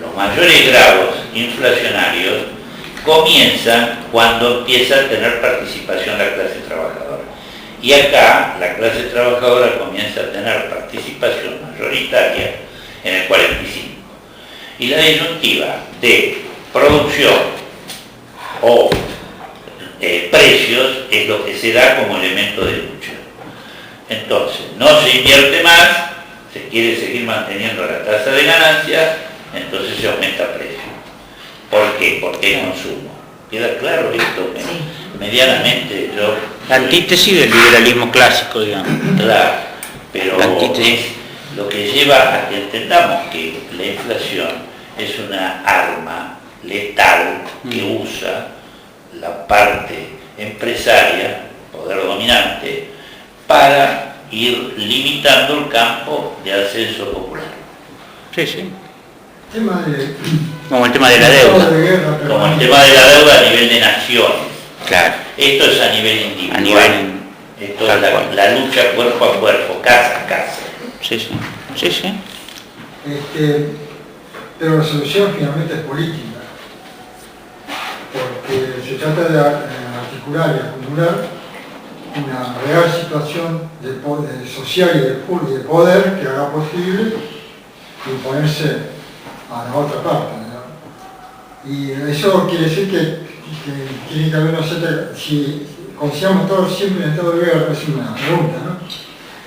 los mayores grados inflacionarios comienzan cuando empieza a tener participación la clase trabajadora. Y acá la clase trabajadora comienza a tener participación mayoritaria en el 45. Y la disyuntiva de producción o precios es lo que se da como elemento de lucha. Entonces, no se invierte más, se quiere seguir manteniendo la tasa de ganancia, entonces se aumenta precio. ¿Por qué? Porque hay consumo. ¿Queda claro esto? Medianamente yo...
La antítesis del liberalismo clásico, digamos.
Claro, pero es lo que lleva a que entendamos que la inflación es una arma letal que usa la parte empresaria, poder dominante, para ir limitando el campo de ascenso popular.
Sí.
Como
el tema de la deuda.
Como el tema de la deuda a nivel de naciones.
Claro.
Esto es a nivel individual. Esto es la lucha cuerpo a cuerpo, casa a casa.
Sí.
Pero la solución finalmente es política, porque se trata de articular y acumular una real situación social y de poder que haga posible imponerse a la otra parte, ¿no? Y eso quiere decir que tiene que haber si consideramos todo siempre en estado de guerra, es una pregunta, ¿no?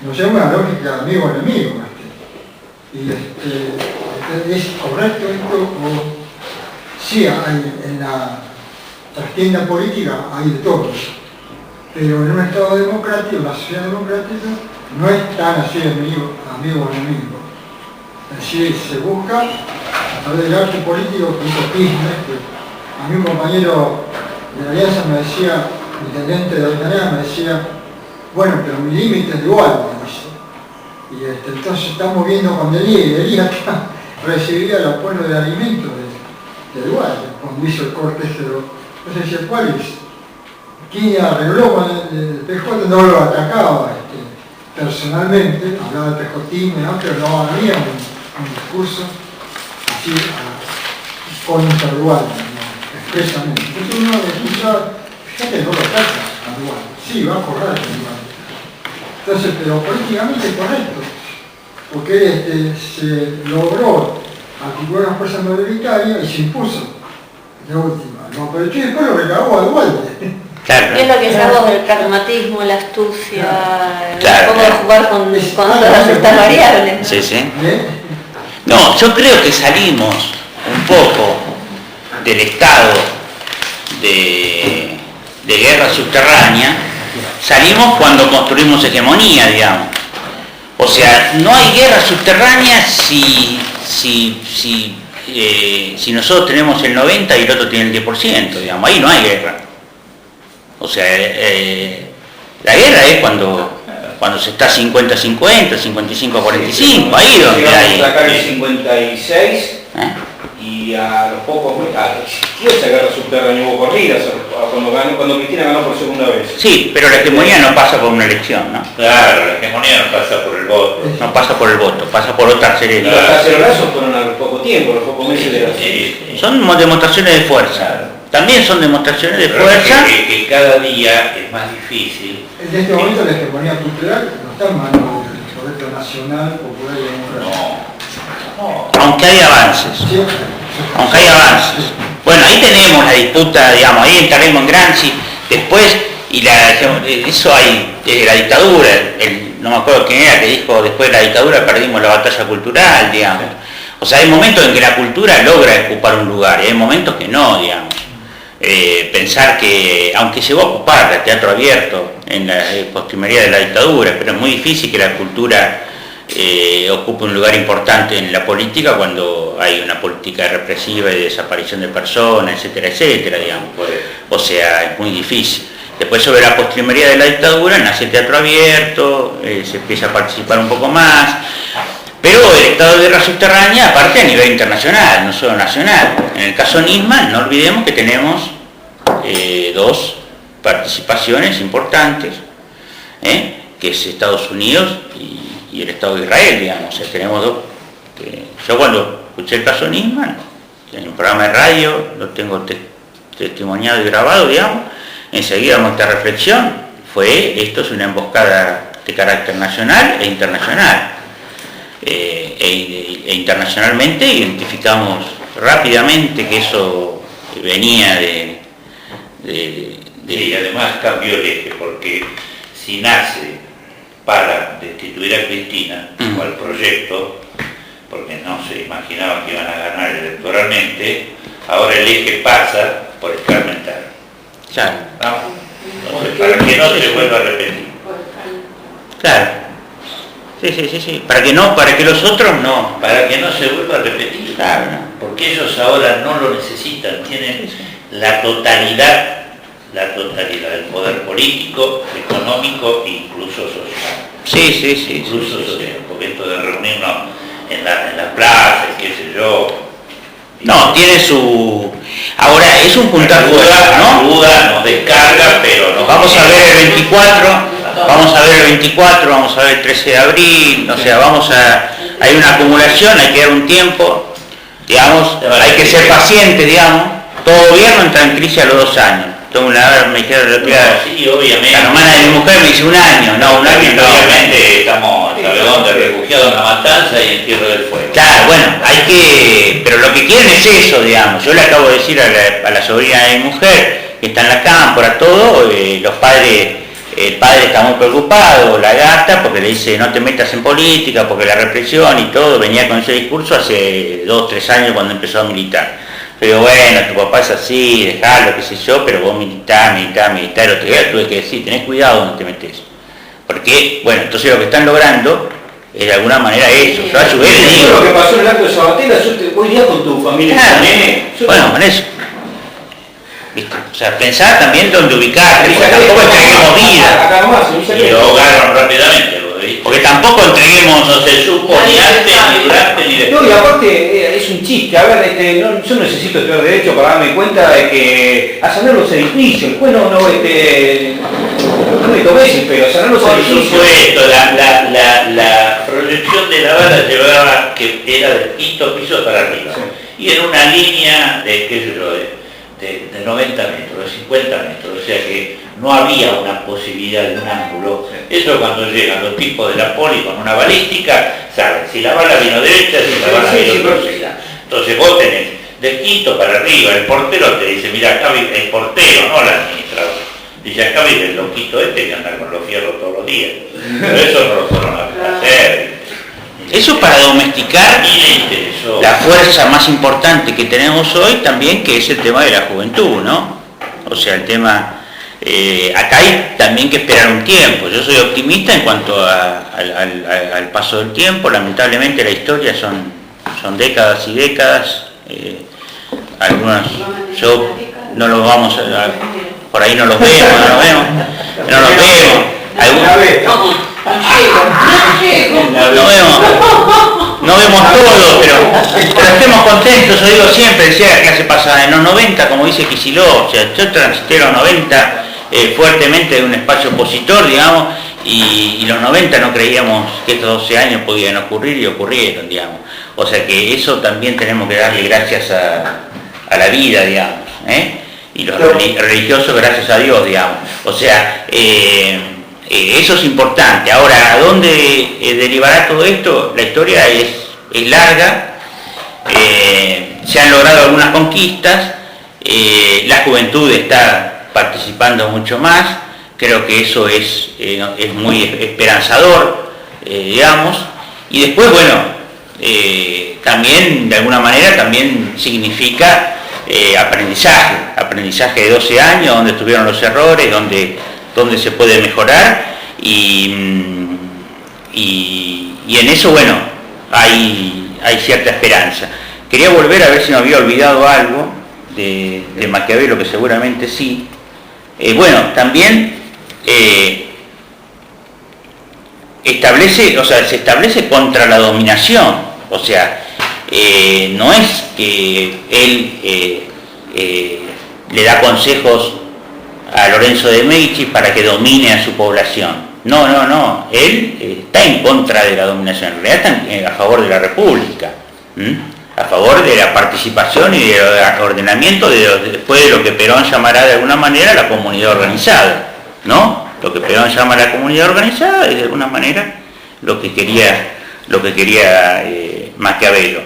Nos lleva una lógica amigo-enemigo. ¿Es correcto esto? O sí, en la trastienda política hay de todo, pero en un Estado democrático, una sociedad democrática, no es tan así amigo-enemigo. Es decir, se busca a través del arte político que hizo Kirchner, que a mí un compañero de la Alianza me decía, mi intendente de Avellaneda me decía, bueno, pero mi límite es de igual, me dice. Y entonces estamos viendo con Delía acá recibía el apoyo de alimentos de igual, cuando hizo el corte ese. Entonces decía, ¿cuál es? ¿Quién arregló con el PJ? No lo atacaba personalmente, hablaba de pejotismo, ¿no? Pero no había un discurso así contradual, ¿no? Expresamente. Entonces uno escucha, fíjate, no lo ataca a dual, sí, va a correr a dual. Entonces, pero políticamente es correcto, porque se logró articular una fuerza mayoritaria y se impuso la última. Lo aprovechó y después lo recabó a dual.
Claro. Y es lo que llamamos el pragmatismo, la astucia,
claro,
cómo jugar con todas estas variables.
Sí. No, yo creo que salimos un poco del estado de guerra subterránea, salimos cuando construimos hegemonía, digamos. O sea, no hay guerra subterránea si nosotros tenemos el 90% y el otro tiene el 10%, digamos, ahí no hay guerra. O sea, la guerra es cuando se está 50-50, 55-45, ahí donde hay...
Sacar el 56 y y a los pocos meses existió esa guerra subterránea, hubo corridas cuando Cristina ganó por segunda vez.
Sí, pero la hegemonía no pasa por una elección, ¿no?
Claro, la hegemonía no pasa por el voto.
No pasa por el voto, pasa por otra serie de...
Los cacerolazos fueron a poco tiempo, a los pocos meses de la...
Sí.
Son demostraciones de fuerza. También son demostraciones de
Pero
fuerza.
que cada día es más difícil.
En este momento la hegemonía cultural no está en manos del proyecto nacional, popular y democrático.
No.
Aunque hay avances.
Sí.
Aunque hay avances. Bueno, ahí tenemos la disputa, digamos, ahí entraremos en Gramsci, después, eso hay, la dictadura, no me acuerdo quién era que dijo, después de la dictadura perdimos la batalla cultural, digamos. O sea, hay momentos en que la cultura logra ocupar un lugar, y hay momentos que no, digamos. Pensar que, aunque llegó a ocupar el teatro abierto en la postrimería de la dictadura, pero es muy difícil que la cultura ocupe un lugar importante en la política cuando hay una política represiva y de desaparición de personas, etcétera, etcétera, digamos. O sea, es muy difícil. Después, sobre la postrimería de la dictadura, nace el teatro abierto, se empieza a participar un poco más, pero el estado de guerra subterránea, aparte a nivel internacional, no solo nacional. En el caso Nisman, no olvidemos que tenemos dos participaciones importantes, que es Estados Unidos y el Estado de Israel, digamos. O sea, tenemos dos. Yo cuando escuché el caso Nisman, en un programa de radio, lo tengo testimoniado y grabado, digamos, enseguida nuestra reflexión fue: esto es una emboscada de carácter nacional e internacional. E internacionalmente identificamos rápidamente que eso venía
Y además cambió el eje, porque si nace para destituir a Cristina, o al proyecto, porque no se imaginaban que iban a ganar electoralmente, ahora el eje pasa por escarmentar.
Claro.
¿No? Entonces, para que no se vuelva a repetir.
Claro. Sí. Para que los otros no.
Para que no se vuelva a repetir.
Claro, no.
Porque ellos ahora no lo necesitan, tienen la totalidad del poder político, económico e incluso social.
Sí.
Incluso social, porque esto de reunirnos en la plaza, qué sé yo.
No, tiene su... Ahora, es un puntal fuerte, ¿no?
Ayuda, nos descarga, pero no...
Vamos a ver el 24, vamos a ver el 13 de abril, o sea, hay una acumulación, hay que dar un tiempo, digamos, hay que ser paciente, digamos. Todo gobierno entra en crisis a los 2 años. Me dijeron,
sí, obviamente.
La hermana de mi mujer me dice 1 año, no, 1 año no.
Obviamente estamos de refugiados en la matanza y en Tierra del Fuego.
Claro, bueno, pero lo que quieren es eso, digamos. Yo le acabo de decir a la sobrina de mi mujer, que está en la cámpora, todo, el padre está muy preocupado, la gata, porque le dice no te metas en política, porque la represión y todo, venía con ese discurso hace 2, 3 años cuando empezó a militar. Pero bueno, tu papá es así, dejalo, qué sé yo, pero vos militar, el otro día tuve que decir, tenés cuidado donde te metés. Porque, bueno, entonces lo que están logrando es de alguna manera eso. Yo ayudé, le digo.
Lo que pasó en el acto de Sabatella, voy ya con tu familia.
Bueno, con eso. ¿Viste? O sea, pensar también dónde ubicarte, porque tampoco entreguemos vida.
Y lo ahogaron rápidamente, lo de
porque tampoco entreguemos,
no se supo ni antes, ni durante, ni después.
No, y aparte es un chiste. A ver, yo necesito estudiar derecho para darme cuenta de que allanar los edificios, después no me tomes el pelo, allanar los edificios.
Por supuesto, la proyección de la bala llevaba que era del 5º piso para arriba. Sí. Y en una línea de 90 metros, de 50 metros, o sea que no había una posibilidad de un ángulo. Eso cuando llegan los tipos de la poli con una balística, saben si la bala vino derecha, si la bala vino torcida. Entonces vos tenés del 5º para arriba, el portero te dice, mira, acá vive el portero, no el administrador. Dice, acá vive el loquito que anda con los fierros todos los días. Pero eso no lo fueron a hacer.
Eso para domesticar
y le interesó
la fuerza más importante que tenemos hoy también, que es el tema de la juventud, ¿no? O sea, el tema... acá hay también que esperar un tiempo. Yo soy optimista en cuanto al paso del tiempo. Lamentablemente la historia son décadas y décadas. Algunos, yo no los vamos a... Por ahí no los vemos. no vemos todo, pero estemos contentos, yo digo siempre, decía la clase pasada, en los 90, como dice Kicillof, o sea, yo transité los 90 fuertemente de un espacio opositor, digamos, y los 90 no creíamos que estos 12 años podían ocurrir y ocurrieron, digamos. O sea que eso también tenemos que darle gracias a la vida, digamos, y los religiosos gracias a Dios, digamos. O sea, eso es importante. Ahora, ¿a dónde derivará todo esto? La historia es larga, se han logrado algunas conquistas, la juventud está participando mucho más, creo que eso es muy esperanzador, digamos, y después, bueno, también, de alguna manera, también significa aprendizaje de 12 años, donde estuvieron los errores, donde se puede mejorar, y en eso, bueno, hay cierta esperanza. Quería volver a ver si me había olvidado algo de Maquiavelo, que seguramente sí. Bueno, también se establece contra la dominación, o sea, no es que él le da consejos a Lorenzo de Medici para que domine a su población. No, él está en contra de la dominación, en realidad está a favor de la República, a favor de la participación y del ordenamiento después de lo que Perón llamará de alguna manera la comunidad organizada, ¿no? Lo que Perón llama la comunidad organizada es de alguna manera lo que quería Maquiavelo.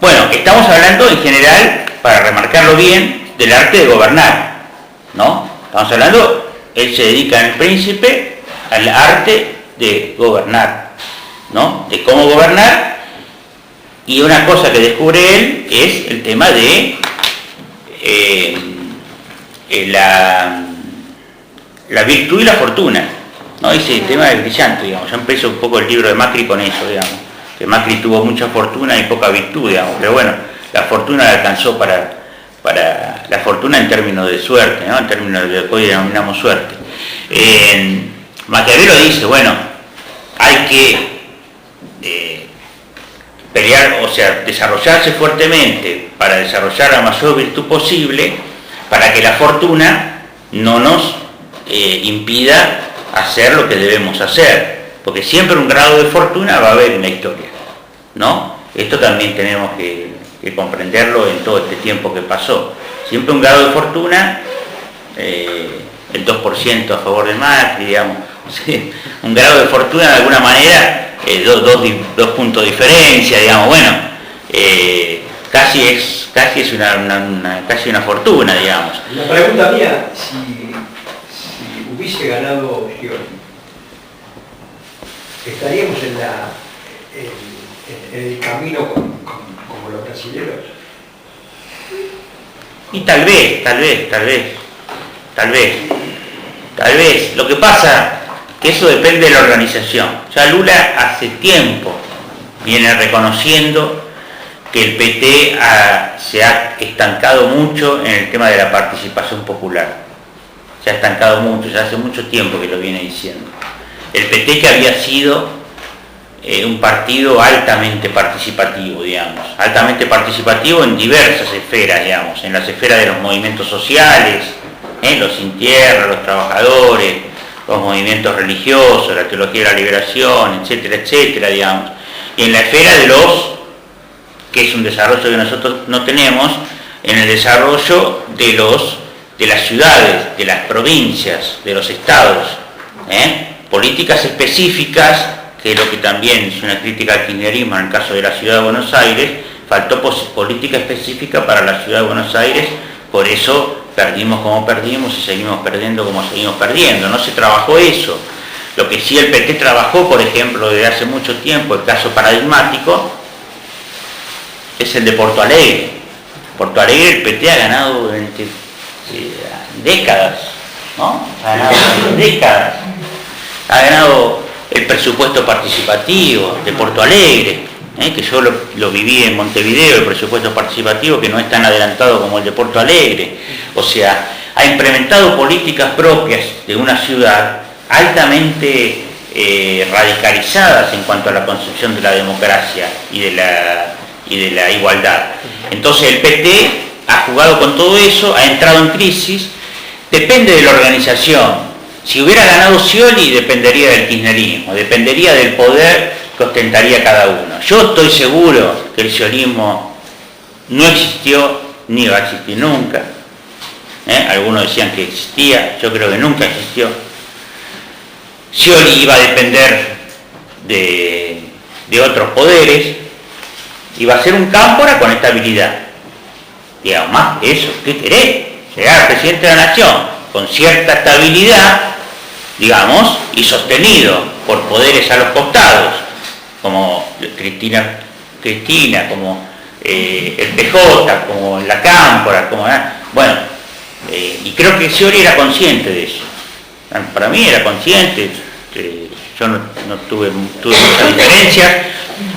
Bueno, estamos hablando en general, para remarcarlo bien, del arte de gobernar, ¿no? Estamos hablando, él se dedica en El Príncipe al arte de gobernar, ¿no? De cómo gobernar, y una cosa que descubre él es el tema de la virtud y la fortuna, ¿no? Ese tema es brillante, digamos. Yo empiezo un poco el libro de Macri con eso, digamos, que Macri tuvo mucha fortuna y poca virtud, digamos, pero bueno, la fortuna la alcanzó para la fortuna en términos de suerte, ¿no? En términos de lo que hoy denominamos suerte. Maquiavelo dice, bueno, hay que pelear, o sea, desarrollarse fuertemente para desarrollar la mayor virtud posible, para que la fortuna no nos impida hacer lo que debemos hacer, porque siempre un grado de fortuna va a haber en la historia, ¿no? Esto también tenemos que comprenderlo en todo este tiempo que pasó. Siempre un grado de fortuna, el 2% a favor de Macri, digamos, ¿sí? Un grado de fortuna de alguna manera, dos puntos de diferencia, digamos, bueno, casi es casi una fortuna, digamos.
La pregunta mía, si hubiese ganado Scioli, ¿estaríamos en el camino como los brasileños?
Y tal vez. Lo que pasa que eso depende de la organización. Ya Lula hace tiempo viene reconociendo que el PT se ha estancado mucho en el tema de la participación popular. Se ha estancado mucho, ya hace mucho tiempo que lo viene diciendo. El PT, que había sido un partido altamente participativo, digamos, altamente participativo en diversas esferas, digamos, en las esferas de los movimientos sociales, los sin tierra, los trabajadores, los movimientos religiosos, la teología de la liberación, etcétera, etcétera, digamos, y en la esfera de que es un desarrollo que nosotros no tenemos, en el desarrollo de las ciudades, de las provincias, de los estados, políticas específicas, que es lo que también es una crítica al kirchnerismo en el caso de la ciudad de Buenos Aires. Faltó política específica para la ciudad de Buenos Aires, por eso perdimos como perdimos y seguimos perdiendo como seguimos perdiendo. No se trabajó eso. Lo que sí el PT trabajó, por ejemplo, desde hace mucho tiempo, el caso paradigmático, es el de Porto Alegre. Porto Alegre el PT ha ganado durante décadas, ¿no? Ha ganado décadas. Ha ganado el presupuesto participativo de Porto Alegre, que yo lo viví en Montevideo, el presupuesto participativo, que no es tan adelantado como el de Porto Alegre. O sea, ha implementado políticas propias de una ciudad altamente radicalizadas en cuanto a la concepción de la democracia y de la igualdad. Entonces el PT ha jugado con todo eso, ha entrado en crisis, depende de la organización. Si hubiera ganado Scioli, dependería del kirchnerismo, dependería del poder que ostentaría cada uno. Yo estoy seguro que el sciolismo no existió ni va a existir nunca. Algunos decían que existía, yo creo que nunca existió. Scioli iba a depender de otros poderes, iba a ser un cámpora con estabilidad. Digamos, más eso, ¿qué querés? Llegar al presidente de la nación con cierta estabilidad, digamos, y sostenido por poderes a los costados, como Cristina, como el PJ, como la cámpora, como... Bueno, y creo que Scioli era consciente de eso. Para mí era consciente, yo no tuve muchas diferencias,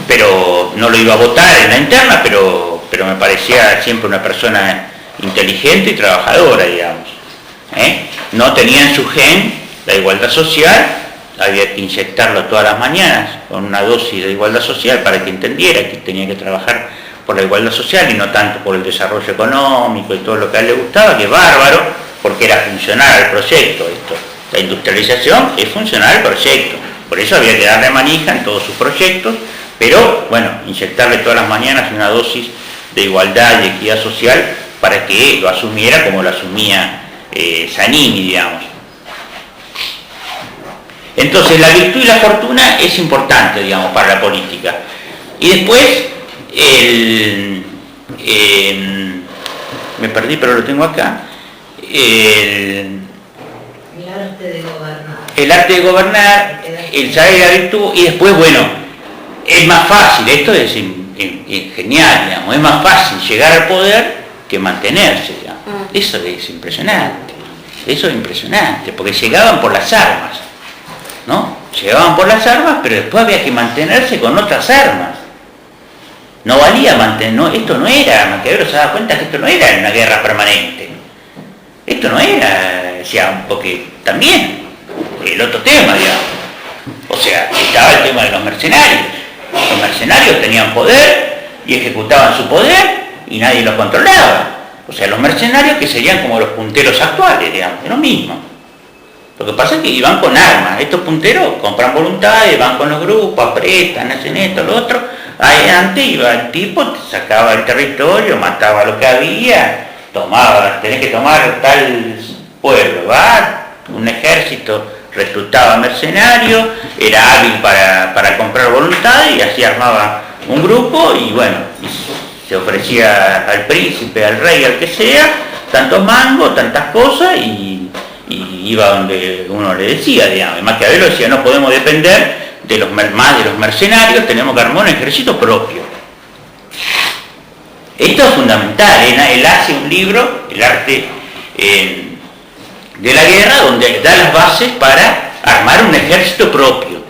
pero no lo iba a votar en la interna, pero me parecía siempre una persona inteligente y trabajadora, digamos. No tenía en su gen la igualdad social, había que inyectarlo todas las mañanas con una dosis de igualdad social para que entendiera que tenía que trabajar por la igualdad social y no tanto por el desarrollo económico y todo lo que a él le gustaba, que es bárbaro, porque era funcional al proyecto esto. La industrialización es funcional al proyecto, por eso había que darle manija en todos sus proyectos, pero bueno, inyectarle todas las mañanas una dosis de igualdad y equidad social para que lo asumiera como lo asumía Zanini, digamos. Entonces la virtud y la fortuna es importante, digamos, para la política. Y después me perdí, pero lo tengo acá. El arte de gobernar. El arte de gobernar, el saber la virtud, y después, bueno, es más fácil, esto es genial, digamos, es más fácil llegar al poder que mantenerse, digamos. Eso es impresionante, porque llegaban por las armas, ¿no? Llegaban por las armas, pero después había que mantenerse con otras armas. No valía mantener, no, esto no era, Maquiavelo se daba cuenta que esto no era una guerra permanente. Esto no era, decía, porque también, el otro tema, digamos. O sea, estaba el tema de los mercenarios. Los mercenarios tenían poder y ejecutaban su poder y nadie los controlaba. O sea, los mercenarios que serían como los punteros actuales, digamos, es lo mismo. Lo que pasa es que iban con armas. Estos punteros compran voluntades, van con los grupos, apretan, hacen esto, lo otro. Ahí antes iba el tipo, sacaba el territorio, mataba lo que había, tomaba, tenés que tomar tal pueblo, ¿va? Un ejército reclutaba mercenarios, era hábil para comprar voluntad y así armaba un grupo y bueno, se ofrecía al príncipe, al rey, al que sea, tantos mangos, tantas cosas y iba donde uno le decía, digamos. Maquiavelo decía, no podemos depender de los mercenarios, tenemos que armar un ejército propio. Esto es fundamental, él hace un libro, El arte de la guerra, donde da las bases para armar un ejército propio.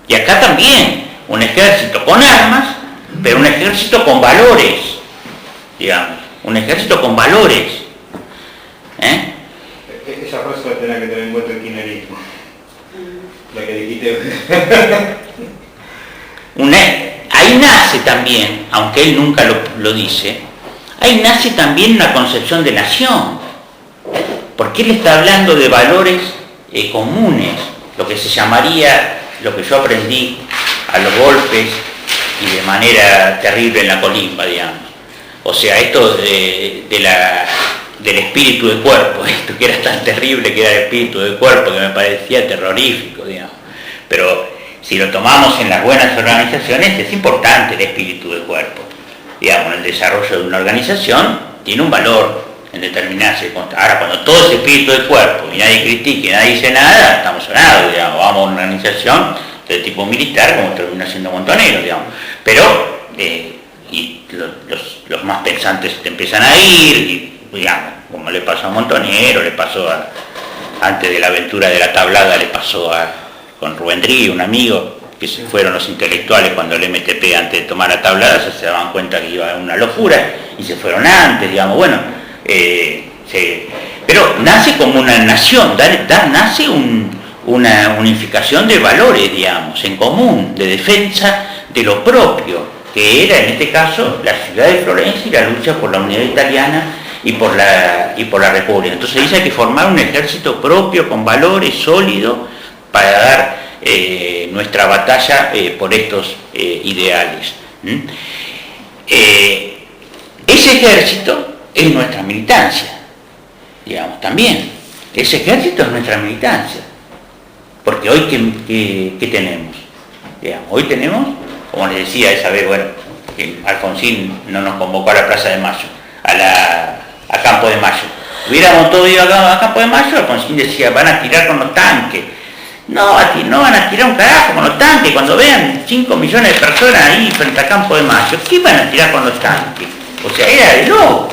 Y acá también, un ejército con armas, pero un ejército con valores, digamos, un ejército con valores.
Esa frase la tenés que tener en cuenta el kirchnerismo. La que dijiste.
Ahí nace también, aunque él nunca lo dice, ahí nace también una concepción de nación, porque él está hablando de valores comunes, lo que se llamaría, lo que yo aprendí a los golpes y de manera terrible en la colimba, digamos. O sea, esto del espíritu de cuerpo, esto que era tan terrible que era el espíritu de cuerpo, que me parecía terrorífico, digamos. Pero si lo tomamos en las buenas organizaciones, es importante el espíritu de cuerpo. Digamos, el desarrollo de una organización tiene un valor en determinadas circunstancias. Ahora, cuando todo ese espíritu de cuerpo y nadie critica y nadie dice nada, estamos sonados, digamos, vamos a una organización de tipo militar como termina siendo Montonero, digamos. Pero, los más pensantes te empiezan a ir, y, digamos, como le pasó a Montonero, le pasó antes de la aventura de la tablada, le pasó con Rubén Drí, un amigo, que se fueron los intelectuales cuando el MTP antes de tomar la tablada, se daban cuenta que iba a una locura y se fueron antes, digamos. Bueno, pero nace como una nación, nace una unificación de valores, digamos, en común, de defensa de lo propio, que era en este caso la ciudad de Florencia y la lucha por la unidad italiana y por la República. Entonces dice que formar un ejército propio con valores sólidos para dar nuestra batalla por estos ideales. Ese ejército es nuestra militancia, digamos, también. Ese ejército es nuestra militancia. Porque hoy, ¿qué tenemos? Digamos, hoy tenemos, como les decía esa vez, bueno, que Alfonsín no nos convocó a la Plaza de Mayo, a Campo de Mayo. Hubiéramos todos ido a Campo de Mayo, Alfonsín decía, van a tirar con los tanques. No van a tirar un carajo con los tanques. Cuando vean 5 millones de personas ahí frente a Campo de Mayo, ¿qué van a tirar con los tanques? O sea, era de loco.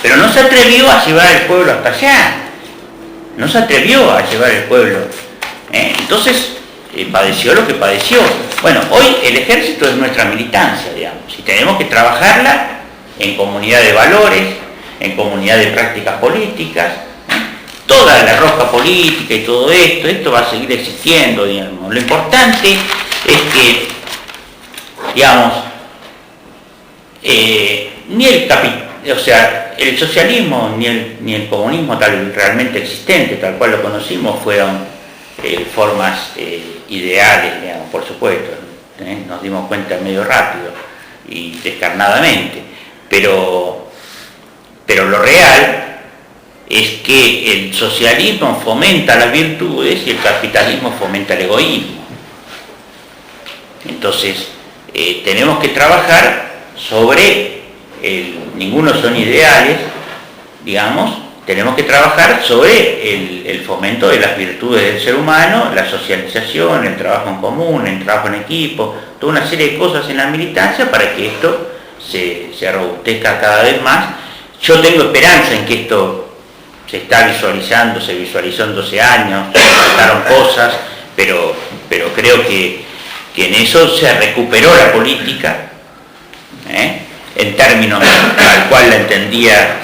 Pero no se atrevió a llevar el pueblo hasta allá. No se atrevió a llevar el pueblo. Entonces, padeció lo que padeció. Bueno, hoy el ejército es nuestra militancia, digamos, y tenemos que trabajarla en comunidad de valores, en comunidad de prácticas políticas. Toda la rosca política y todo esto va a seguir existiendo, digamos. Lo importante es que, digamos, ni el socialismo ni el comunismo realmente existente, tal cual lo conocimos, fueron formas ideales, digamos, por supuesto. Nos dimos cuenta medio rápido y descarnadamente, pero lo real es que el socialismo fomenta las virtudes y el capitalismo fomenta el egoísmo. Entonces, tenemos que trabajar sobre, ninguno son ideales, digamos, tenemos que trabajar sobre el fomento de las virtudes del ser humano, la socialización, el trabajo en común, el trabajo en equipo, toda una serie de cosas en la militancia para que esto se robustezca cada vez más. Yo tengo esperanza en que esto se está visualizando, se visualizó en 12 años, faltaron cosas, pero creo que en eso se recuperó la política, en términos al cual la entendía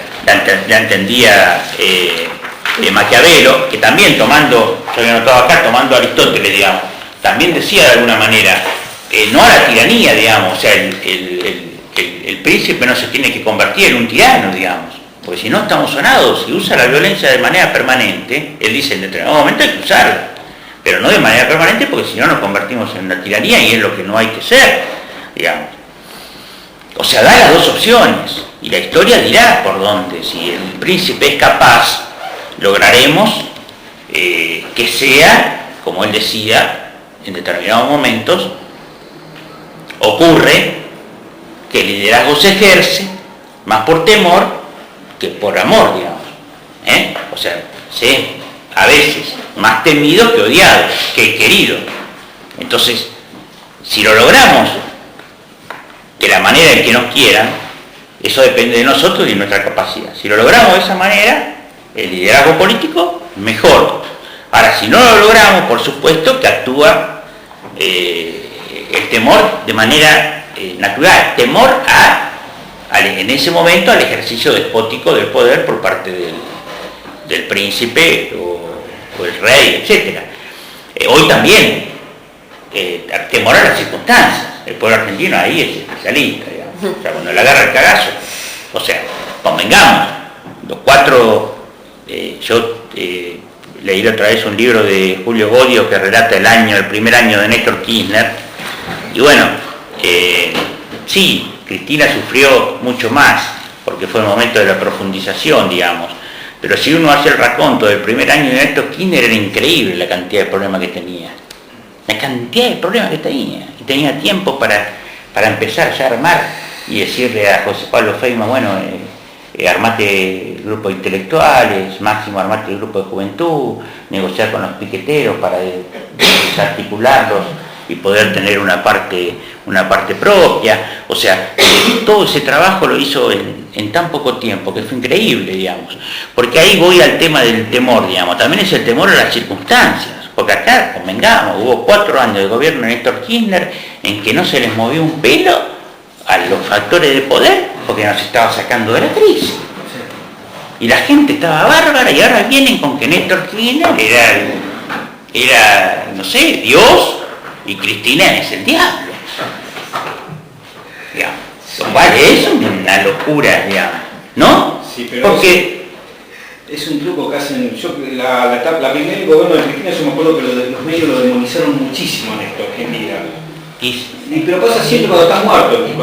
Maquiavelo, que también tomando, yo he notado acá, tomando Aristóteles, digamos, también decía de alguna manera, no a la tiranía, digamos, o sea, el príncipe no se tiene que convertir en un tirano, digamos, porque si no estamos sonados. Si usa la violencia de manera permanente, él dice en determinado momento hay que usarla, pero no de manera permanente, porque si no nos convertimos en una tiranía y es lo que no hay que ser, digamos. O sea, da las dos opciones y la historia dirá por dónde. Si el príncipe es capaz, lograremos que sea, como él decía, en determinados momentos, ocurre que el liderazgo se ejerce más por temor que por amor, digamos. O sea, a veces más temido que odiado, que querido. Entonces, si lo logramos de la manera en que nos quieran, eso depende de nosotros y de nuestra capacidad. Si lo logramos de esa manera, el liderazgo político, mejor. Ahora, si no lo logramos, por supuesto que actúa el temor de manera natural, temor en ese momento al ejercicio despótico del poder por parte del príncipe o el rey, etc. Hoy también, temor a las circunstancias. El pueblo argentino ahí es especialista, digamos. O sea, cuando le agarra el cagazo, o sea, convengamos, los cuatro, yo leí otra vez un libro de Julio Bodio que relata el primer año de Néstor Kirchner, y bueno, sí, Cristina sufrió mucho más, porque fue el momento de la profundización, digamos, pero si uno hace el raconto del primer año de Néstor Kirchner, era increíble la cantidad de problemas que tenía. La cantidad de problemas que tenía, y tenía tiempo para empezar ya a armar y decirle a José Pablo Feynman, bueno, armate el grupo de intelectuales, Máximo armate el grupo de juventud, negociar con los piqueteros para desarticularlos y poder tener una parte propia. O sea, todo ese trabajo lo hizo en tan poco tiempo, que fue increíble, digamos, porque ahí voy al tema del temor, digamos, también es el temor a las circunstancias. Porque acá, convengamos, hubo 4 años de gobierno de Néstor Kirchner en que no se les movió un pelo a los factores de poder porque nos estaba sacando de la crisis. y la gente estaba bárbara, y ahora vienen con que Néstor Kirchner era, no sé, Dios, y Cristina es el diablo. Digamos. Vale, es una locura, digamos, ¿no?
Sí, pero
porque
es un truco que hacen. Yo, la primer gobierno de Cristina, yo me acuerdo que los medios lo demonizaron muchísimo a Néstor Kirchner. Pero pasa siempre cuando está muerto, Y yo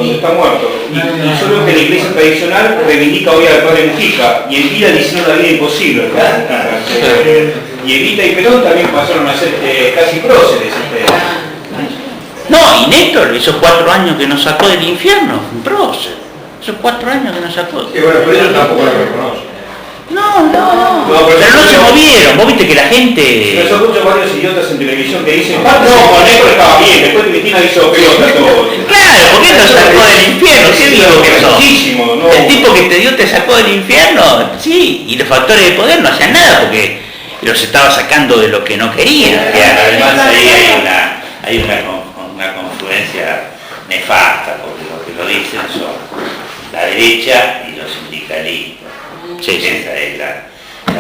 creo que la iglesia tradicional reivindica hoy al padre Mujica, y Evita le hicieron la vida imposible. Y Evita y Perón también pasaron a ser casi próceres.
no, y Néstor, esos 4 años que nos sacó del infierno, un prócer. Esos 4 años que nos sacó.
Sí, bueno, pero ellos tampoco lo reconocen.
No,
pero
pero no se movieron. Vos viste que la gente...
Pero yo escucho varios idiotas en televisión que dicen, no, con Néstor estaba bien, después Cristina hizo pelota todo.
Claro, porque él nos sacó del infierno, ¿qué digo que sos?
Muchísimo, ¿no?
El tipo que te dio te sacó del infierno, sí, y los factores de poder no hacían nada porque los estaba sacando de lo que no querían.
Además ahí hay una confluencia nefasta, porque lo que lo dicen son la derecha y los sindicalistas.
Sí, sí.
Esa es la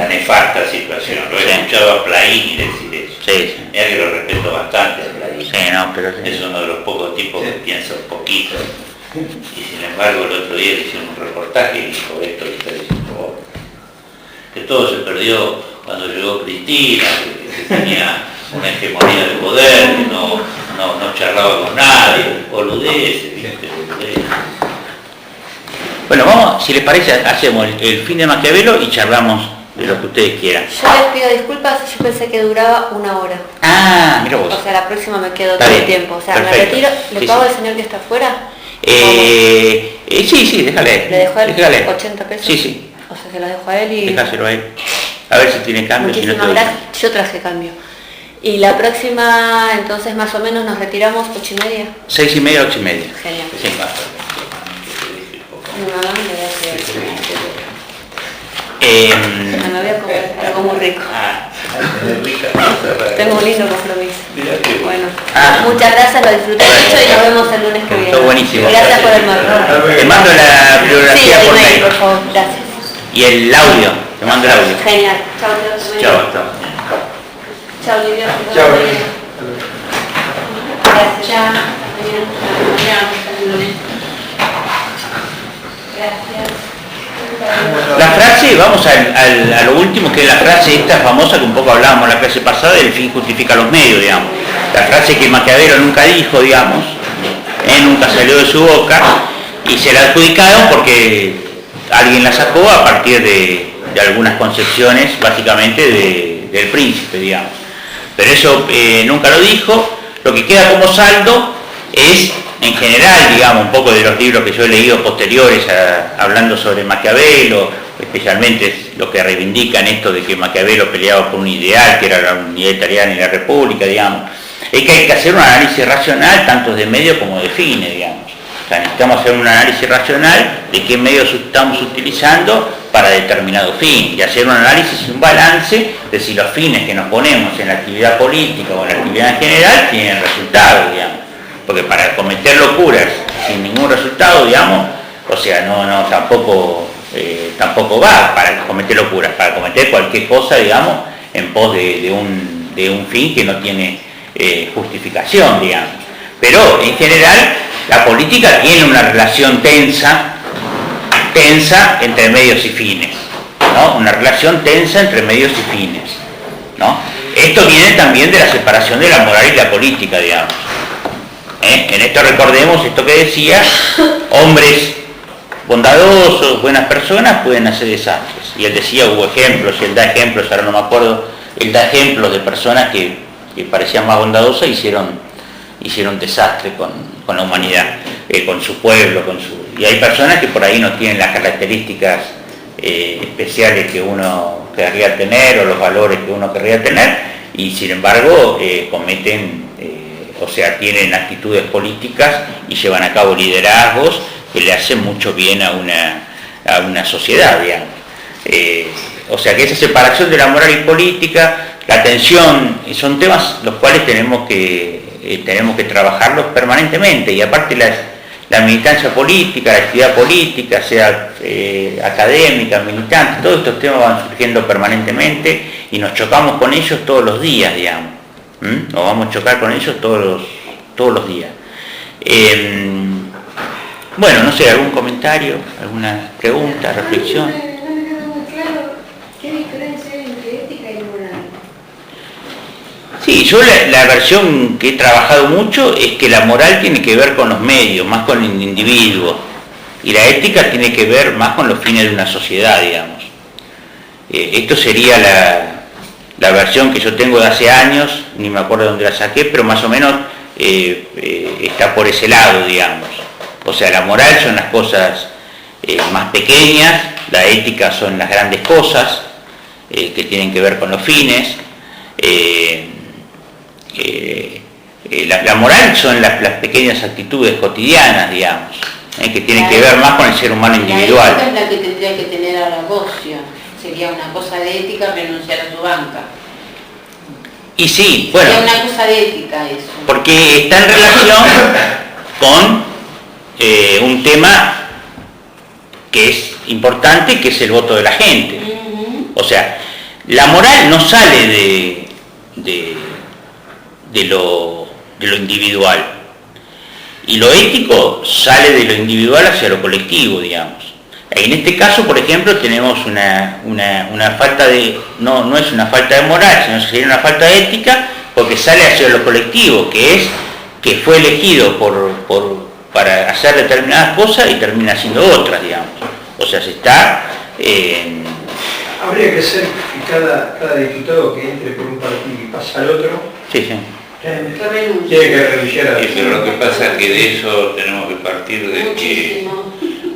nefasta situación. Lo he escuchado a Plaini decir eso.
Sí,
Mira que lo respeto bastante a Plaini.
sí, no, pero...
Es uno de los pocos tipos que piensa un poquito. Y sin embargo el otro día le hicieron un reportaje y dijo esto que está diciendo vos. Que todo se perdió cuando llegó Cristina, que tenía una hegemonía de poder, que no charlaba con nadie, boludeces, ¿viste? Boludeces.
Bueno, vamos, si les parece, hacemos el fin de Maquiavelo y charlamos de lo que ustedes quieran.
Yo les pido disculpas, yo pensé que duraba 1 hora.
Ah, mira vos.
O sea, la próxima me quedo
Está
todo el
bien,
tiempo. O sea,
perfecto.
me retiro, ¿le
Sí,
pago
sí.
al señor que está afuera?
Sí, déjale.
¿Le dejo a él
Déjale.
80 pesos?
Sí.
O sea, se los dejo a él y...
Déjaselo a él. A ver si tiene cambio, si no
Muchísimas
te doy.
gracias. Yo traje cambio. Y la próxima, entonces, más o menos nos retiramos 8:30.
6:30, 8:30.
Genial.
Sí.
No, no, le voy a hacer.
Eh,
Me voy a comer algo muy rico.
Rica,
Tengo un lindo compromiso.
Mirá que
Bueno,
Ah.
muchas gracias, lo disfruté mucho y nos vemos el lunes que viene.
Estuvo buenísimo.
Gracias por el mate.
te mando la
Sí,
bibliografía
el
por
mail,
mail.
por favor. Gracias.
Y el audio. Te mando el audio.
Genial. Chao, Dios.
Chao, hasta mañana.
Chao, Livia.
Chao.
Gracias. Chao. Hasta el lunes. Gracias.
La frase, vamos a lo último, que es la frase esta famosa que un poco hablábamos la clase pasada, el fin justifica los medios, digamos. La frase que Maquiavelo nunca dijo, digamos, nunca salió de su boca, y se la adjudicaron porque alguien la sacó a partir de algunas concepciones, básicamente, del príncipe, digamos. Pero eso nunca lo dijo. Lo que queda como saldo es, en general, digamos, un poco de los libros que yo he leído posteriores hablando sobre Maquiavelo, especialmente lo que reivindican esto de que Maquiavelo peleaba por un ideal, que era la unidad italiana y la república, digamos, es que hay que hacer un análisis racional tanto de medios como de fines, digamos. O sea, necesitamos hacer un análisis racional de qué medios estamos utilizando para determinado fin, y hacer un análisis y un balance de si los fines que nos ponemos en la actividad política o en la actividad en general tienen resultados, digamos. Porque para cometer locuras sin ningún resultado, digamos, o sea, tampoco va para cometer locuras, para cometer cualquier cosa, digamos, en pos de un fin que no tiene justificación, digamos. Pero en general la política tiene una relación tensa entre medios y fines, ¿no? Una relación tensa entre medios y fines, ¿no? Esto viene también de la separación de la moral y la política, digamos. En esto recordemos esto que decía, hombres bondadosos, buenas personas pueden hacer desastres. Y él decía, hubo ejemplos, y él da ejemplos, ahora no me acuerdo, él da ejemplos de personas que parecían más bondadosas e hicieron desastre con la humanidad, con su pueblo, y hay personas que por ahí no tienen las características especiales que uno querría tener o los valores que uno querría tener, y sin embargo tienen actitudes políticas y llevan a cabo liderazgos que le hacen mucho bien a una sociedad, digamos. O sea que esa separación de la moral y política, la tensión, son temas los cuales tenemos que trabajarlos permanentemente, y aparte la militancia política, la actividad política, sea académica, militante, todos estos temas van surgiendo permanentemente y nos chocamos con ellos todos los días, digamos. Nos vamos a chocar con ellos todos los días. Bueno, no sé, ¿algún comentario, alguna pregunta, reflexión?
No me quedó muy claro qué diferencia hay entre ética y moral.
Sí, yo la versión que he trabajado mucho es que la moral tiene que ver con los medios, más con el individuo, y la ética tiene que ver más con los fines de una sociedad, digamos. Esto sería la versión que yo tengo de hace años, ni me acuerdo dónde la saqué, pero más o menos está por ese lado, digamos. O sea, la moral son las cosas más pequeñas, la ética son las grandes cosas que tienen que ver con los fines. La moral son las pequeñas actitudes cotidianas, digamos, que tienen que ver más con el ser humano individual.
La ética es la que tendría que tener a la negocio. Sería una cosa de ética renunciar a tu banca.
Y sí, bueno,
sería una cosa de ética eso.
porque está en relación con un tema que es importante, que es el voto de la gente. O sea, la moral no sale de lo individual, y lo ético sale de lo individual hacia lo colectivo, digamos. En este caso, por ejemplo, tenemos una falta de, no es una falta de moral, sino sería una falta de ética, porque sale hacia lo colectivo, que es que fue elegido para hacer determinadas cosas y termina haciendo otras, digamos. O sea, se está...
Habría que ser que cada diputado que entre por un partido y pasa al otro,
Sí, sí.
tiene que renunciar a...
Sí, pero lo que pasa es que de eso tenemos que partir de que...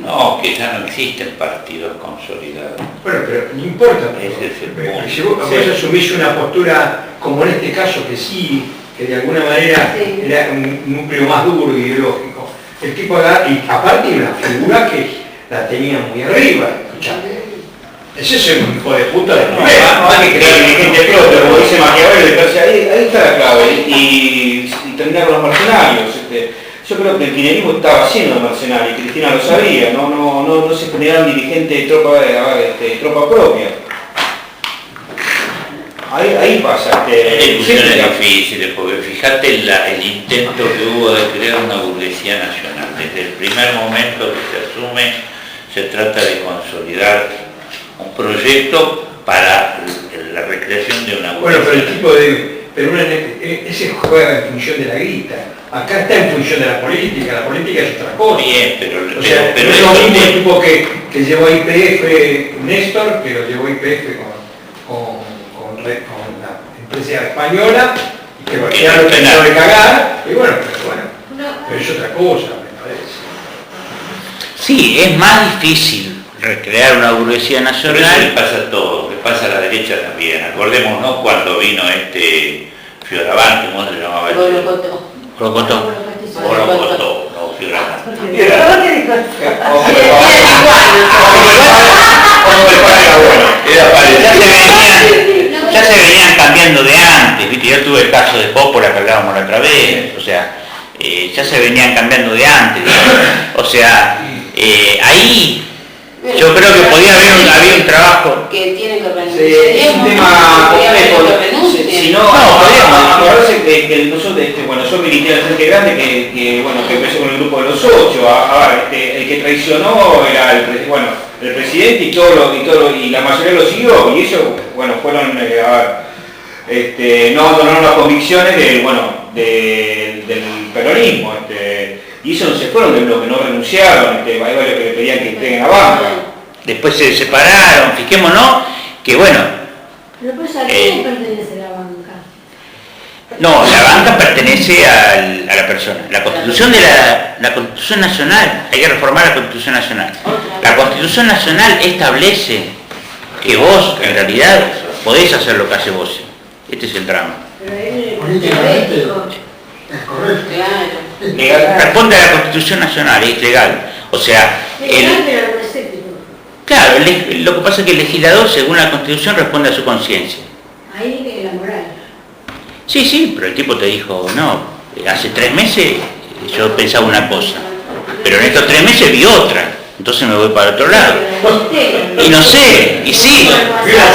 No, que ya no existen partidos consolidados.
Bueno, pero no importa.
Ese es el punto.
Si vos asumís una postura, como en este caso, que sí, que de alguna manera era un núcleo más duro, ideológico, el tipo agarra, y aparte de una figura que la tenía muy arriba, escuchame. Ese es un hijo de puta de primera.
No hay que crear en gente propia, como dice Maquiavelo, entonces ahí está la clave, y terminar con los mercenarios. Yo creo que el kirchnerismo estaba haciendo mercenarios, y Cristina lo sabía, no se generaron dirigentes de tropa propia. Ahí pasa.
Discusiones difíciles, porque fíjate el intento que hubo de crear una burguesía nacional. Desde el primer momento que se asume, se trata de consolidar un proyecto para la recreación de una burguesía.
Bueno, pero el tipo de... Pero ese juega en función de la guita. Acá está en función de la política es otra cosa.
Bien, pero
no es lo mismo el tipo que llevó a YPF Néstor, que lo llevó a YPF con la empresa española, y que ya lo terminó de cagar, y bueno, pero es otra cosa, me parece.
Sí, es más difícil recrear una burguesía
Pero
nacional.
eso le pasa a todo, le pasa a la derecha también. Acordémonos cuando vino Fioravante, ¿cómo se llamaba?
Rocotó.
Borocotó, no Fioravante.
Ya se venían cambiando de antes, ¿viste? Yo tuve el caso de Pópola que hablábamos la otra vez, o sea, ya se venían cambiando de antes, digamos. O sea, ahí yo creo que podía haber un trabajo.
Que tienen que renunciar.
Es un tema complejo. Si no, acordarse que nosotros, yo milité en el Frente Grande que empezó con el grupo de los 8. El que traicionó era el presidente y la mayoría lo siguió, y ellos, fueron no abandonaron las convicciones del peronismo, y ellos no se fueron del bloque, no renunciaron, hay varios que le pedían que entreguen la banca.
Después se separaron, fijémonos que
Pero pues ¿a quién pertenece la banca?
no, la banca pertenece a la persona. La Constitución la Constitución Nacional, hay que reformar la Constitución Nacional. La Constitución Nacional establece que vos, en realidad, podés hacer lo que hace vos. Este es el drama.
Políticamente es correcto.
Claro.
Responde a la Constitución Nacional, es legal. O sea, claro, lo que pasa es que el legislador, según la Constitución, responde a su conciencia.
Ahí la moral.
Sí, pero el tipo te dijo, no, hace 3 meses yo pensaba una cosa. pero en estos 3 meses vi otra, entonces me voy para otro lado. Y no sé, y sí, no te va a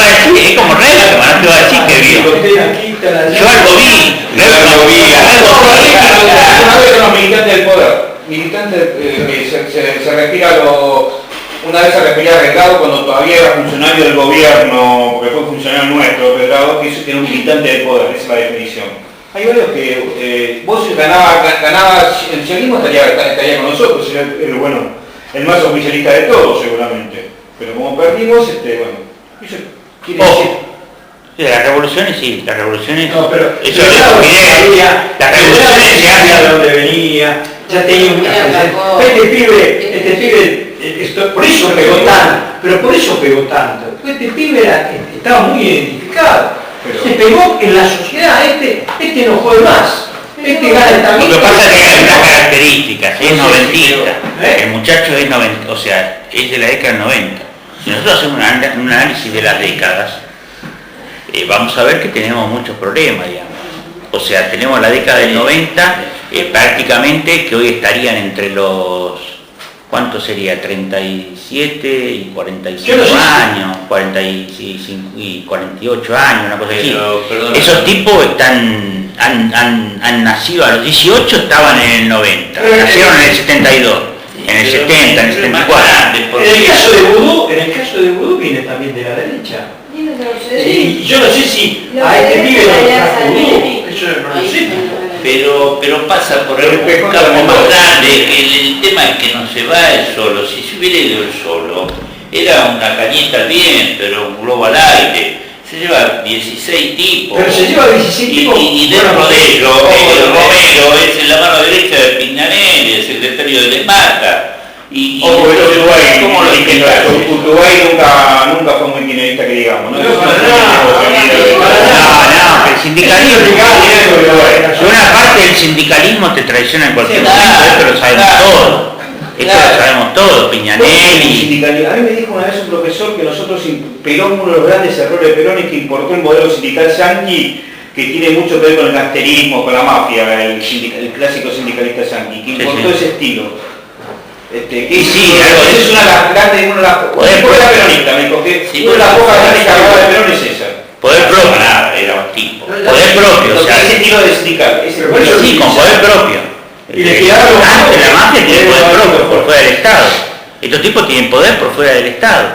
decir, es como Reutemann, no te va a decir que vio. Yo algo vi, algo vi.
Una vez con los militantes del poder, se respira una vez se respira Reglado cuando todavía era funcionario del gobierno, porque fue funcionario nuestro, Reglado, que eso tiene un militante del poder, esa es la definición. Hay varios que vos ganaba, el socialismo estaría con nosotros, sería el más oficialista de todos seguramente. Pero como perdimos, bueno, eso quiere decir.
Sí, las revoluciones sí, las revoluciones.
No, pero
eso es evidente. Las revoluciones se hacen
de donde venía, ya tenía una este pibe, por eso pegó tanto, pero por eso pegó tanto. Este pibe estaba muy identificado. Se pegó en la sociedad, este no jode más. Este gana el tablito.
Lo que pasa es que hay unas características, es noventista. El muchacho es 90, o sea, es de la década del 90. Si nosotros hacemos un análisis de las décadas, vamos a ver que tenemos muchos problemas, digamos. O sea, tenemos la década del 90, prácticamente que hoy estarían entre los, ¿cuánto sería? 37 y 45 años, 45 y 48 años, una cosa así. Esos tipos han nacido a los 18, estaban en el 90, nacieron en el 72. En el 70, en el 74.
En el caso de Vudú viene también de la derecha. Y yo no sé si a este pibe lo trajo Vudú, eso no lo sé.
Pero pasa por el campo más grande, el tema es que no se va él solo. Si se hubiera ido él solo, era una cañita al viento, era un globo al aire. Se lleva 16 tipos.
Pero se lleva 16 tipos.
Y dentro de ellos, Romero es la mano derecha de Pignanelli, el secretario de Lemata.
¿Cómo lo intentaron? Uruguay nunca fue muy kirchnerista que digamos, ¿no? No,
que el sindicalismo, una parte del sindicalismo te traiciona en cualquier momento, esto lo sabemos todos. Esto lo sabemos todos, Pignanelli.
A mí me dijo una vez un profesor que nosotros, Perón, uno de los grandes errores de Perón es que importó el modelo sindical yanqui, que tiene mucho que ver con el casterismo, con la mafia, el clásico sindicalista yanqui, que importó ese estilo. Es una de las grandes, una de las peronista, porque una de las pocas grandes cargadas de Perón es esa.
Poder propio,
era un tipo.
Poder propio, o sea,
ese estilo de sindical.
Sí, con poder propio. Antes la mafia tiene poder propio por fuera del Estado. Estos tipos tienen poder por fuera del Estado.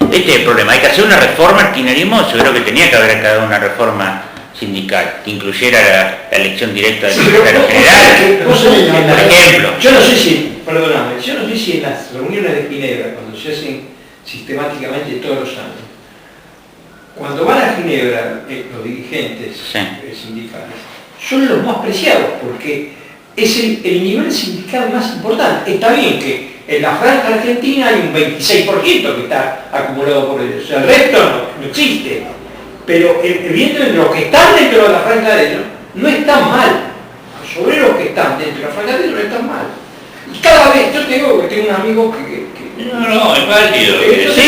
Este es el problema. Hay que hacer una reforma al kirchnerismo. Yo creo que tenía que haber acá una reforma sindical que incluyera la elección directa del secretario general, por ejemplo.
Yo no sé si en las reuniones de Ginebra, cuando se hacen sistemáticamente todos los años, cuando van a Ginebra los dirigentes sindicales, son los más preciados porque es el nivel sindical más importante. Está bien que en la franja argentina hay un 26% que está acumulado por ellos, o sea, el resto no existe. Pero evidentemente los que están dentro de la franja de ellos no están mal. Los obreros que están dentro de la franja de ellos no están mal. Y cada vez, yo tengo un amigo que
No, es válido.
sí,